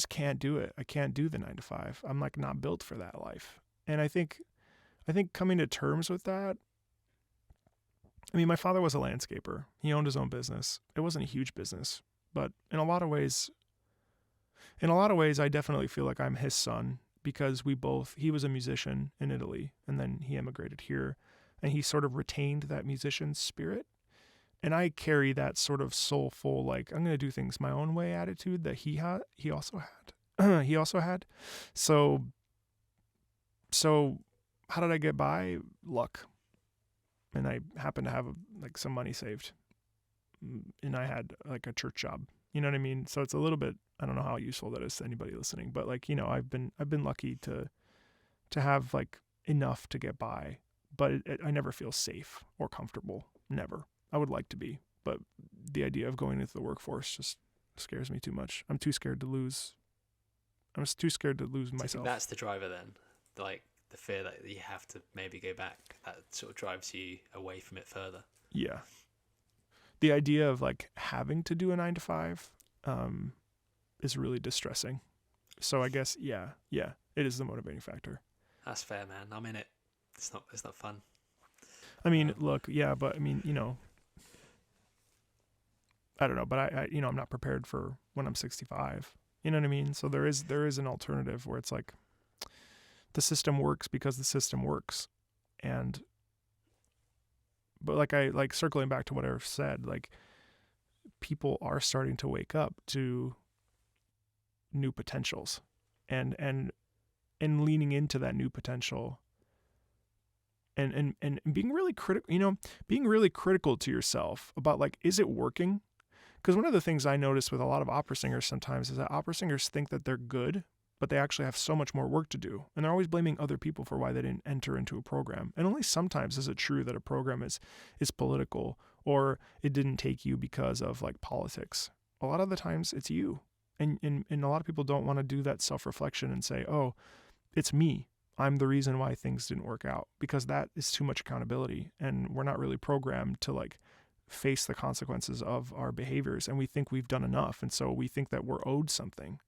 S1: can't do it. I can't do the 9 to 5. I'm like not built for that life. And I think coming to terms with that, I mean, my father was a landscaper. He owned his own business. It wasn't a huge business, but in a lot of ways, I definitely feel like I'm his son, because he was a musician in Italy and then he emigrated here, and he sort of retained that musician spirit. And I carry that sort of soulful, like, I'm going to do things my own way attitude that he also had. So how did I get by? Luck. And I happened to have like some money saved, and I had like a church job. You know what I mean? So it's a little bit, I don't know how useful that is to anybody listening, but like, I've been lucky to have like enough to get by, but I never feel safe or comfortable. Never. I would like to be, but the idea of going into the workforce just scares me too much. I'm too scared to lose. I'm just too scared to lose myself.
S3: That's the driver then, like the fear that you have to maybe go back. That sort of drives you away from it further.
S1: Yeah. The idea of like having to do a 9 to 5 is really distressing. So I guess, yeah, it is the motivating factor.
S3: That's fair, man. I'm in it. It's not fun.
S1: I mean, look, yeah, but I mean, I don't know, but I'm not prepared for when I'm 65. You know what I mean? So there is an alternative where it's like the system works because the system works. But like circling back to what I said, like people are starting to wake up to new potentials and leaning into that new potential and being really critical to yourself about like, is it working? Because one of the things I notice with a lot of opera singers sometimes is that opera singers think that they're good, but they actually have so much more work to do. And they're always blaming other people for why they didn't enter into a program. And only sometimes is it true that a program is political or it didn't take you because of like politics. A lot of the times it's you. And a lot of people don't want to do that self-reflection and say, oh, it's me. I'm the reason why things didn't work out, because that is too much accountability. And we're not really programmed to like face the consequences of our behaviors. And we think we've done enough. And so we think that we're owed something.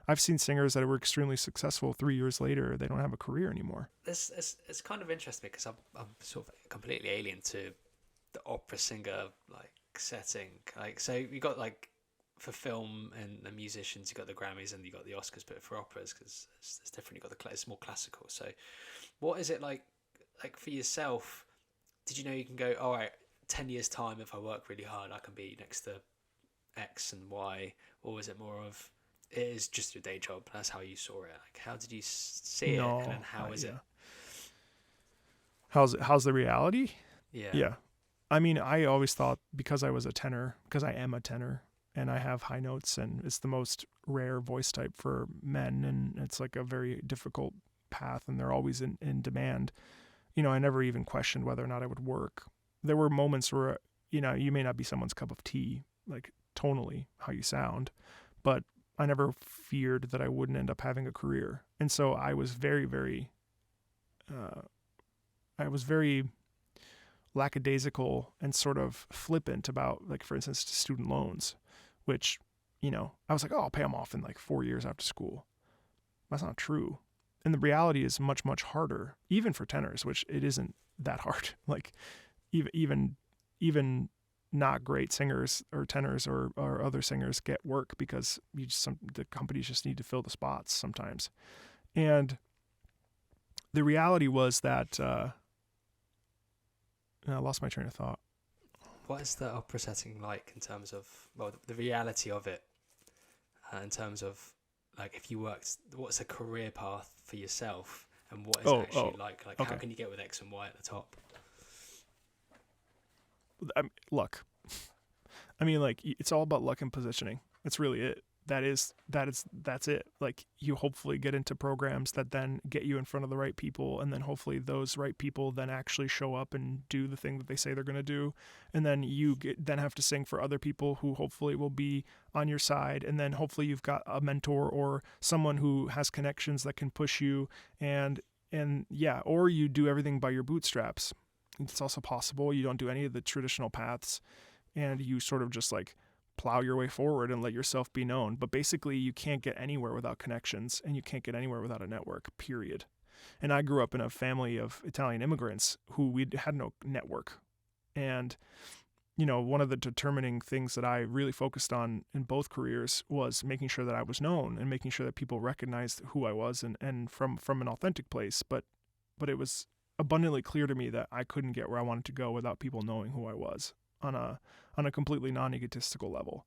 S1: I've seen singers that were extremely successful 3 years later. They don't have a career anymore.
S3: It's kind of interesting because I'm sort of completely alien to the opera singer like setting. Like, so you got like for film and the musicians, you got the Grammys and you got the Oscars, but for operas, because it's different. You got it's more classical. So, what is it like for yourself? Did you know you can go, all right, 10 years time, if I work really hard, I can be next to X and Y, or was it more of it is just your day job? That's how you saw it. Like, how did you see it, and then how is it?
S1: How's the reality?
S3: Yeah.
S1: I mean, I always thought because I was a tenor, because I am a tenor, and I have high notes, and it's the most rare voice type for men, and it's like a very difficult path, and they're always in demand. You know, I never even questioned whether or not I would work. There were moments where, you know, you may not be someone's cup of tea, like tonally, how you sound, but I never feared that I wouldn't end up having a career. And so I was very, very, lackadaisical and sort of flippant about, like, for instance, student loans, which, you know, I was like, oh, I'll pay them off in like 4 years after school. That's not true. And the reality is much, much harder, even for tenors, which it isn't that hard. Like, even not great singers or tenors or other singers get work because the companies just need to fill the spots sometimes. And the reality was that I lost my train of thought.
S3: What is the opera setting like in terms of, well, the reality of it, in terms of, like, if you worked, what's a career path for yourself, and what is it actually like? Like,
S1: okay.
S3: How can you get with X and Y at the top?
S1: Luck. I mean, like, it's all about luck and positioning. That's really it. That's it. Like, you hopefully get into programs that then get you in front of the right people, and then hopefully those right people then actually show up and do the thing that they say they're going to do, and then you then have to sing for other people who hopefully will be on your side, and then hopefully you've got a mentor or someone who has connections that can push you, and yeah, or you do everything by your bootstraps. It's also possible you don't do any of the traditional paths, and you sort of just like plow your way forward and let yourself be known. But basically, you can't get anywhere without connections, and you can't get anywhere without a network, period. And I grew up in a family of Italian immigrants who we had no network. And, you know, one of the determining things that I really focused on in both careers was making sure that I was known and making sure that people recognized who I was, and from an authentic place. But it was abundantly clear to me that I couldn't get where I wanted to go without people knowing who I was on a completely non-egotistical level.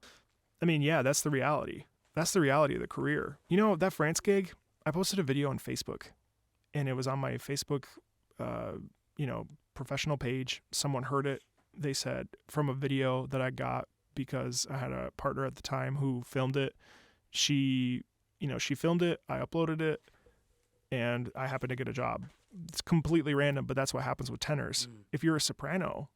S1: I mean, yeah, that's the reality. That's the reality of the career. You know, that France gig, I posted a video on Facebook, and it was on my Facebook, professional page. Someone heard it. They said, from a video that I got, because I had a partner at the time who filmed it. She filmed it, I uploaded it, and I happened to get a job. It's completely random, but that's what happens with tenors. If you're a soprano,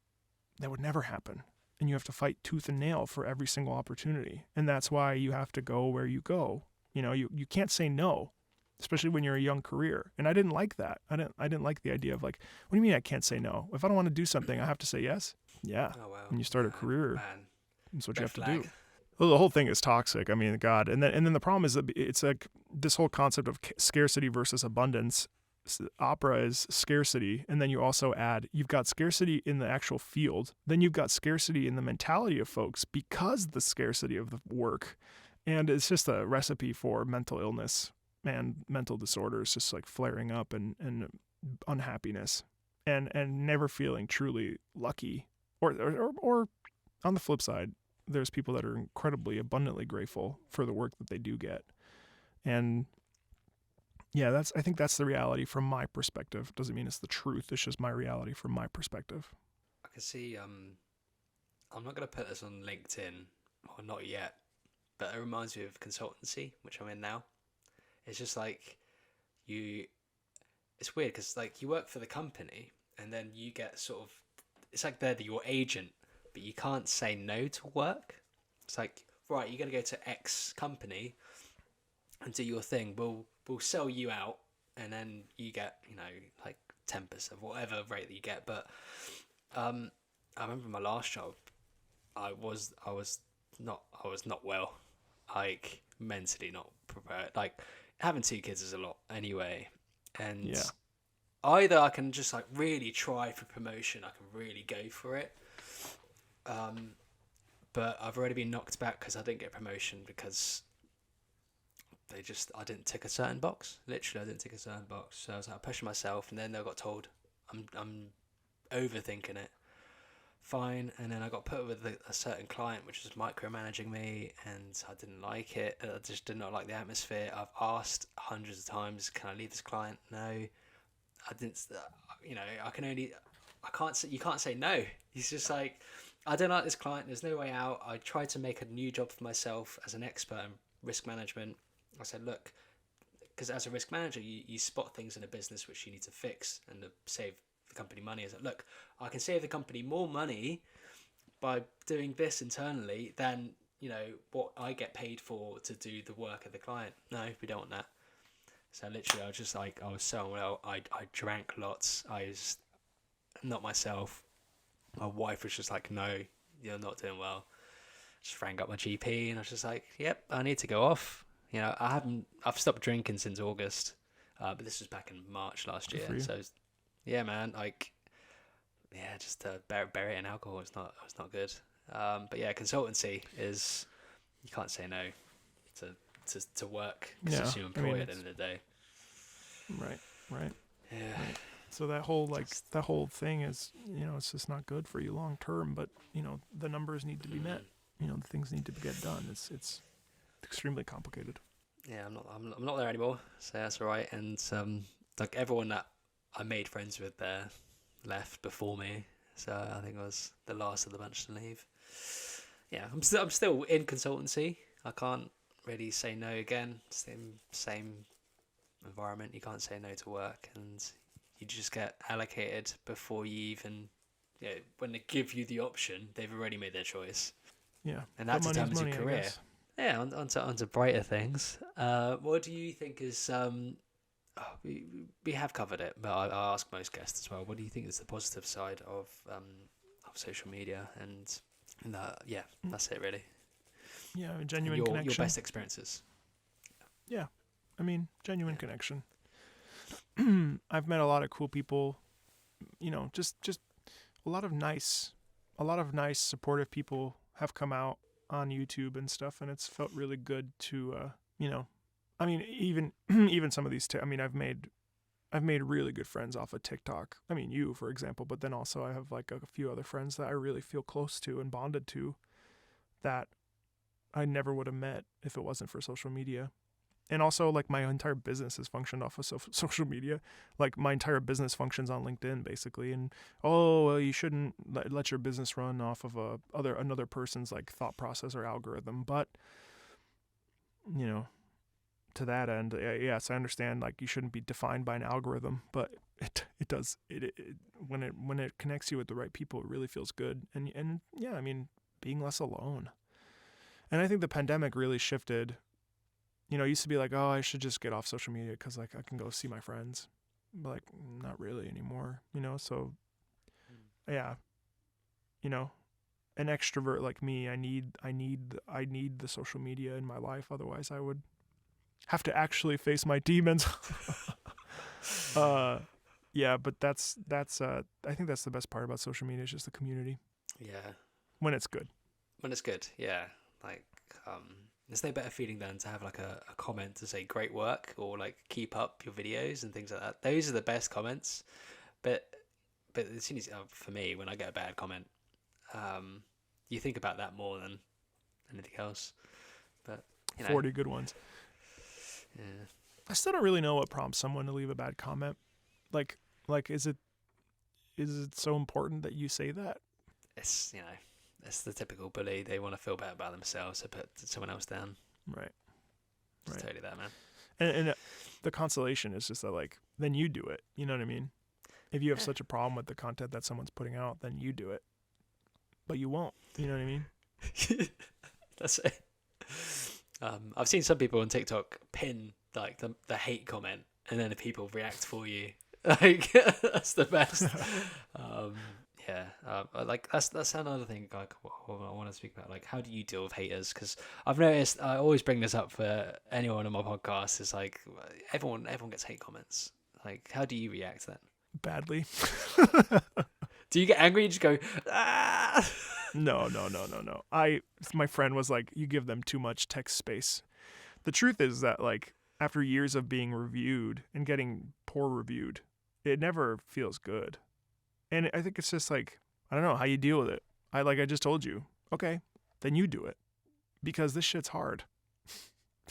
S1: that would never happen. And you have to fight tooth and nail for every single opportunity. And that's why you have to go where you go. You know, you can't say no, especially when you're a young career. And I didn't like that. I didn't like the idea of, like, what do you mean I can't say no? If I don't want to do something, I have to say yes. Yeah.
S3: Oh, wow.
S1: When you start a career,
S3: Man.
S1: that's what
S3: Red
S1: you have
S3: flag.
S1: to do. Well, the whole thing is toxic. I mean, God. And then the problem is that it's like this whole concept of scarcity versus abundance. Opera is scarcity, and then you also add, you've got scarcity in the actual field, then you've got scarcity in the mentality of folks because the scarcity of the work, and it's just a recipe for mental illness and mental disorders just like flaring up, and unhappiness, and never feeling truly lucky, or on the flip side, there's people that are incredibly abundantly grateful for the work that they do get. And yeah, I think that's the reality from my perspective. Doesn't mean it's the truth. It's just my reality from my perspective.
S3: I can see, I'm not going to put this on LinkedIn, or not yet, but it reminds me of consultancy, which I'm in now. It's just like it's weird because, like, you work for the company and then you get sort of, it's like they're your agent, but you can't say no to work. It's like, right, you're going to go to X company and do your thing. We'll sell you out, and then you get, like 10% of whatever rate that you get. But I remember my last job, I was not well, like mentally not prepared. Like, having 2 kids is a lot anyway, and
S1: Yeah.
S3: either I can just like really try for promotion, I can really go for it, But I've already been knocked back because I didn't get promotion because I didn't tick a certain box. Literally, I didn't tick a certain box. So I was like pushing myself, and then I got told I'm overthinking it. Fine, and then I got put with a certain client which was micromanaging me, and I didn't like it. I just did not like the atmosphere. I've asked hundreds of times, can I leave this client? No, I didn't. You can't say no. He's just like, I don't like this client. There's no way out. I tried to make a new job for myself as an expert in risk management. I said, look, because as a risk manager, you spot things in a business which you need to fix and to save the company money. I said, look, I can save the company more money by doing this internally than what I get paid for to do the work of the client. No, we don't want that. So literally, I was just like, I was so unwell. I drank lots. I was not myself. My wife was just like, no, you're not doing well. Just rang up my GP, and I was just like, yep, I need to go off. I've stopped drinking since August, but this was back in March last year. So yeah, man, just to bury it in alcohol, it's not good. But yeah, consultancy is, you can't say no to work because it's your employer at the end of the day.
S1: Right.
S3: Yeah.
S1: Right. So that whole thing is, it's just not good for you long term. But the numbers need to be met. The things need to get done. It's extremely complicated.
S3: Yeah, I'm not there anymore, so that's all right. And like everyone that I made friends with there left before me, so I think I was the last of the bunch to leave. Yeah, I'm still in consultancy. I can't really say no again. Same environment. You can't say no to work, and you just get allocated before you even, when they give you the option, they've already made their choice.
S1: Yeah,
S3: and that determines your career. Yeah, onto brighter things. What do you think is? We have covered it, but I ask most guests as well. What do you think is the positive side of social media? And that's it really.
S1: Yeah, genuine connection.
S3: Your best experiences.
S1: Yeah, genuine connection. I've met a lot of cool people. Just a lot of nice, supportive people have come out on YouTube and stuff, and it's felt really good to even some of these I've made really good friends off of TikTok. You, for example, but then also I have like a few other friends that I really feel close to and bonded to that I never would have met if it wasn't for social media. And also, like, my entire business is functioned off of social media. Like, my entire business functions on LinkedIn, basically. And, you shouldn't let your business run off of another person's, like, thought process or algorithm. But, to that end, yes, I understand, like, you shouldn't be defined by an algorithm. But it does. When it connects you with the right people, it really feels good. And yeah, being less alone. And I think the pandemic really shifted. It used to be like, oh, I should just get off social media because, like, I can go see my friends. But, like, not really anymore, so, yeah. An extrovert like me, I need the social media in my life. Otherwise, I would have to actually face my demons. Yeah, but that's I think that's the best part about social media is just the community.
S3: Yeah.
S1: When it's good.
S3: Yeah. Like, there's no better feeling than to have like a comment to say great work or like keep up your videos and things like that. Those are the best comments. But as soon as, for me, when I get a bad comment, you think about that more than anything else. But
S1: 40 good ones.
S3: Yeah.
S1: I still don't really know what prompts someone to leave a bad comment. Like is it so important that you say that?
S3: It's it's the typical bully. They want to feel better about themselves, so put someone else down.
S1: Right.
S3: It's totally that, man.
S1: And the consolation is just that, like, then you do it. You know what I mean? If you have such a problem with the content that someone's putting out, then you do it. But you won't. You know what I mean?
S3: That's it. I've seen some people on TikTok pin like the hate comment, and then the people react for you. Like, that's the best. Like that's another thing like I want to speak about. Like, how do you deal with haters? Because I've noticed, I always bring this up for anyone on my podcast. Is like everyone gets hate comments. Like, how do you react to that?
S1: Badly.
S3: Do you get angry? You just go, ah.
S1: No. My friend was like, you give them too much text space. The truth is that, like, after years of being reviewed and getting poor reviewed, it never feels good. And I think it's just like, I don't know how you deal with it. I just told you, okay, then you do it, because this shit's hard.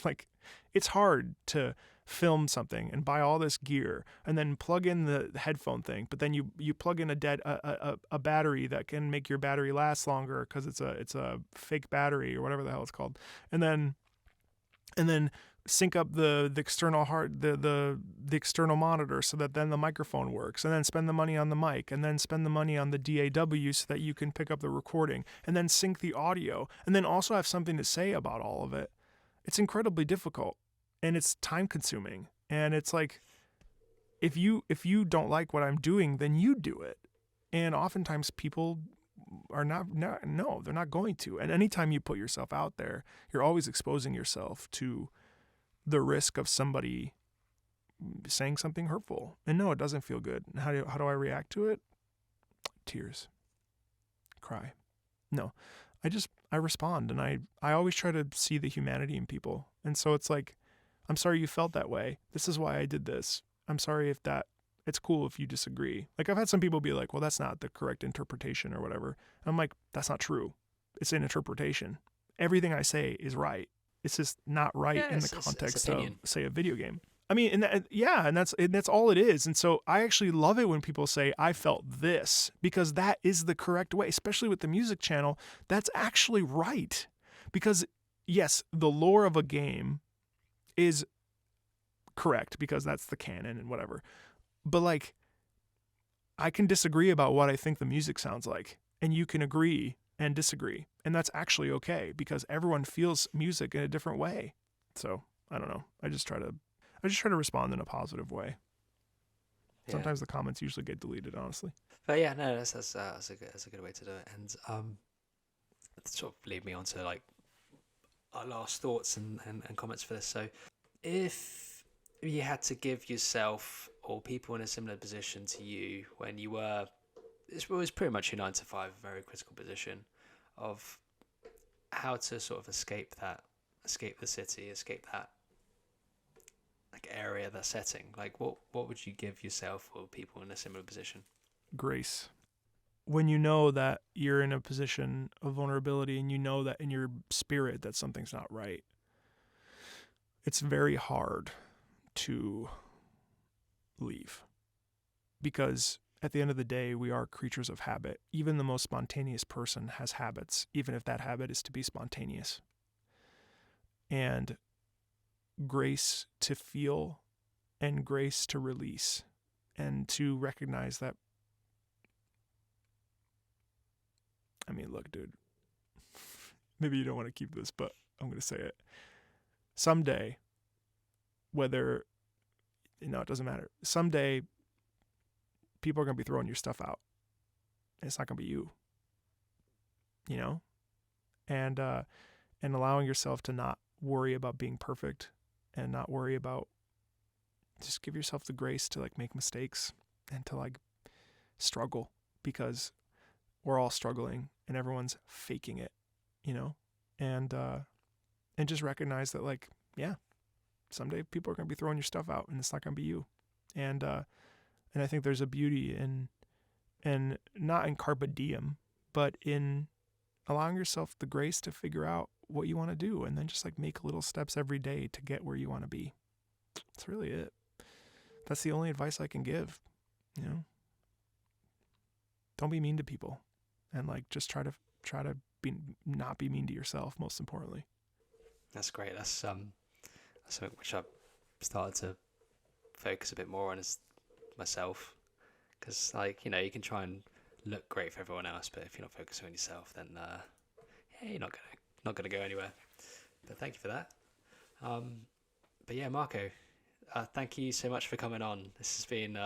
S1: Like, it's hard to film something and buy all this gear and then plug in the headphone thing, but then you plug in a battery that can make your battery last longer because it's a fake battery or whatever the hell it's called, and then sync up the external the external monitor so that then the microphone works, and then spend the money on the mic, and then spend the money on the DAW so that you can pick up the recording, and then sync the audio, and then also have something to say about all of it. It's incredibly difficult, and it's time consuming, and it's like, if you don't like what I'm doing, then you do it. And oftentimes people are not they're not going to. And anytime you put yourself out there, you're always exposing yourself to the risk of somebody saying something hurtful. And no, it doesn't feel good. How do I react to it? Tears. Cry. No. I respond, and I always try to see the humanity in people. And so it's like, I'm sorry you felt that way. This is why I did this. I'm sorry if it's cool if you disagree. Like, I've had some people be like, well, that's not the correct interpretation or whatever. And I'm like, that's not true. It's an interpretation. Everything I say is right. It's just not right in the context of, say, a video game. I mean, and that's all it is. And so I actually love it when people say, I felt this, because that is the correct way, especially with the music channel. That's actually right. Because yes, the lore of a game is correct because that's the canon and whatever. But like, I can disagree about what I think the music sounds like, and you can agree and disagree. And that's actually okay, because everyone feels music in a different way. So I don't know. I just try to respond in a positive way. Yeah. Sometimes the comments usually get deleted, honestly.
S3: But yeah, no, that's a good way to do it. And sort of lead me on to like our last thoughts and comments for this. So if you had to give yourself or people in a similar position to you when you were, it was pretty much your 9 to 5, very critical position of how to sort of escape the city, escape that like area, that setting, like what would you give yourself or people in a similar position?
S1: Grace. When you know that you're in a position of vulnerability and you know that in your spirit that something's not right, it's very hard to leave, because at the end of the day, we are creatures of habit. Even the most spontaneous person has habits, even if that habit is to be spontaneous. And grace to feel and grace to release, and to recognize that, I mean, look, dude, maybe you don't want to keep this, but I'm going to say it. Someday, it doesn't matter. Someday, people are going to be throwing your stuff out. And it's not going to be you. You know? And allowing yourself to not worry about being perfect, and not worry about, just give yourself the grace to like make mistakes and to like struggle, because we're all struggling and everyone's faking it, you know? And just recognize that, like, yeah, someday people are going to be throwing your stuff out and it's not going to be you. And I think there's a beauty in not in carpe diem, but in allowing yourself the grace to figure out what you want to do, and then just like make little steps every day to get where you want to be. That's really it. That's the only advice I can give, you know? Don't be mean to people, and like just try to not be mean to yourself, most importantly.
S3: That's great. That's something which I've started to focus a bit more on as myself, because like, you know, you can try and look great for everyone else, but if you're not focusing on yourself, then you're not gonna go anywhere. But thank you for that. But yeah, Marco, thank you so much for coming on. This has been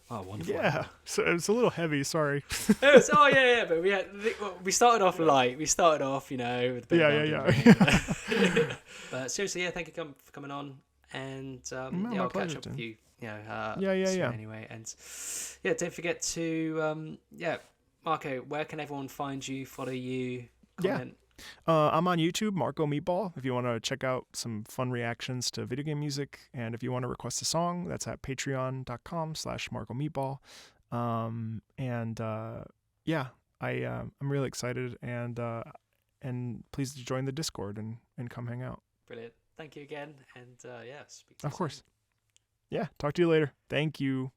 S3: wonderful.
S1: Yeah, so it's a little heavy. Sorry.
S3: But we started off light. We started off, you know, with a bit of Ring. But seriously, thank you for coming on, and I'll catch up with you. You know,
S1: yeah.
S3: Anyway, and don't forget to Marco, where can everyone find you, follow you,
S1: Yeah.
S3: comment?
S1: I'm on YouTube, Marco Meatball. If you want to check out some fun reactions to video game music, and if you want to request a song, that's at patreon.com/Marco Meatball. Yeah, I'm really excited, and please join the Discord and come hang out.
S3: Brilliant. Thank you again, and yeah, speak to you
S1: Of course.
S3: soon.
S1: Yeah, talk to you later. Thank you.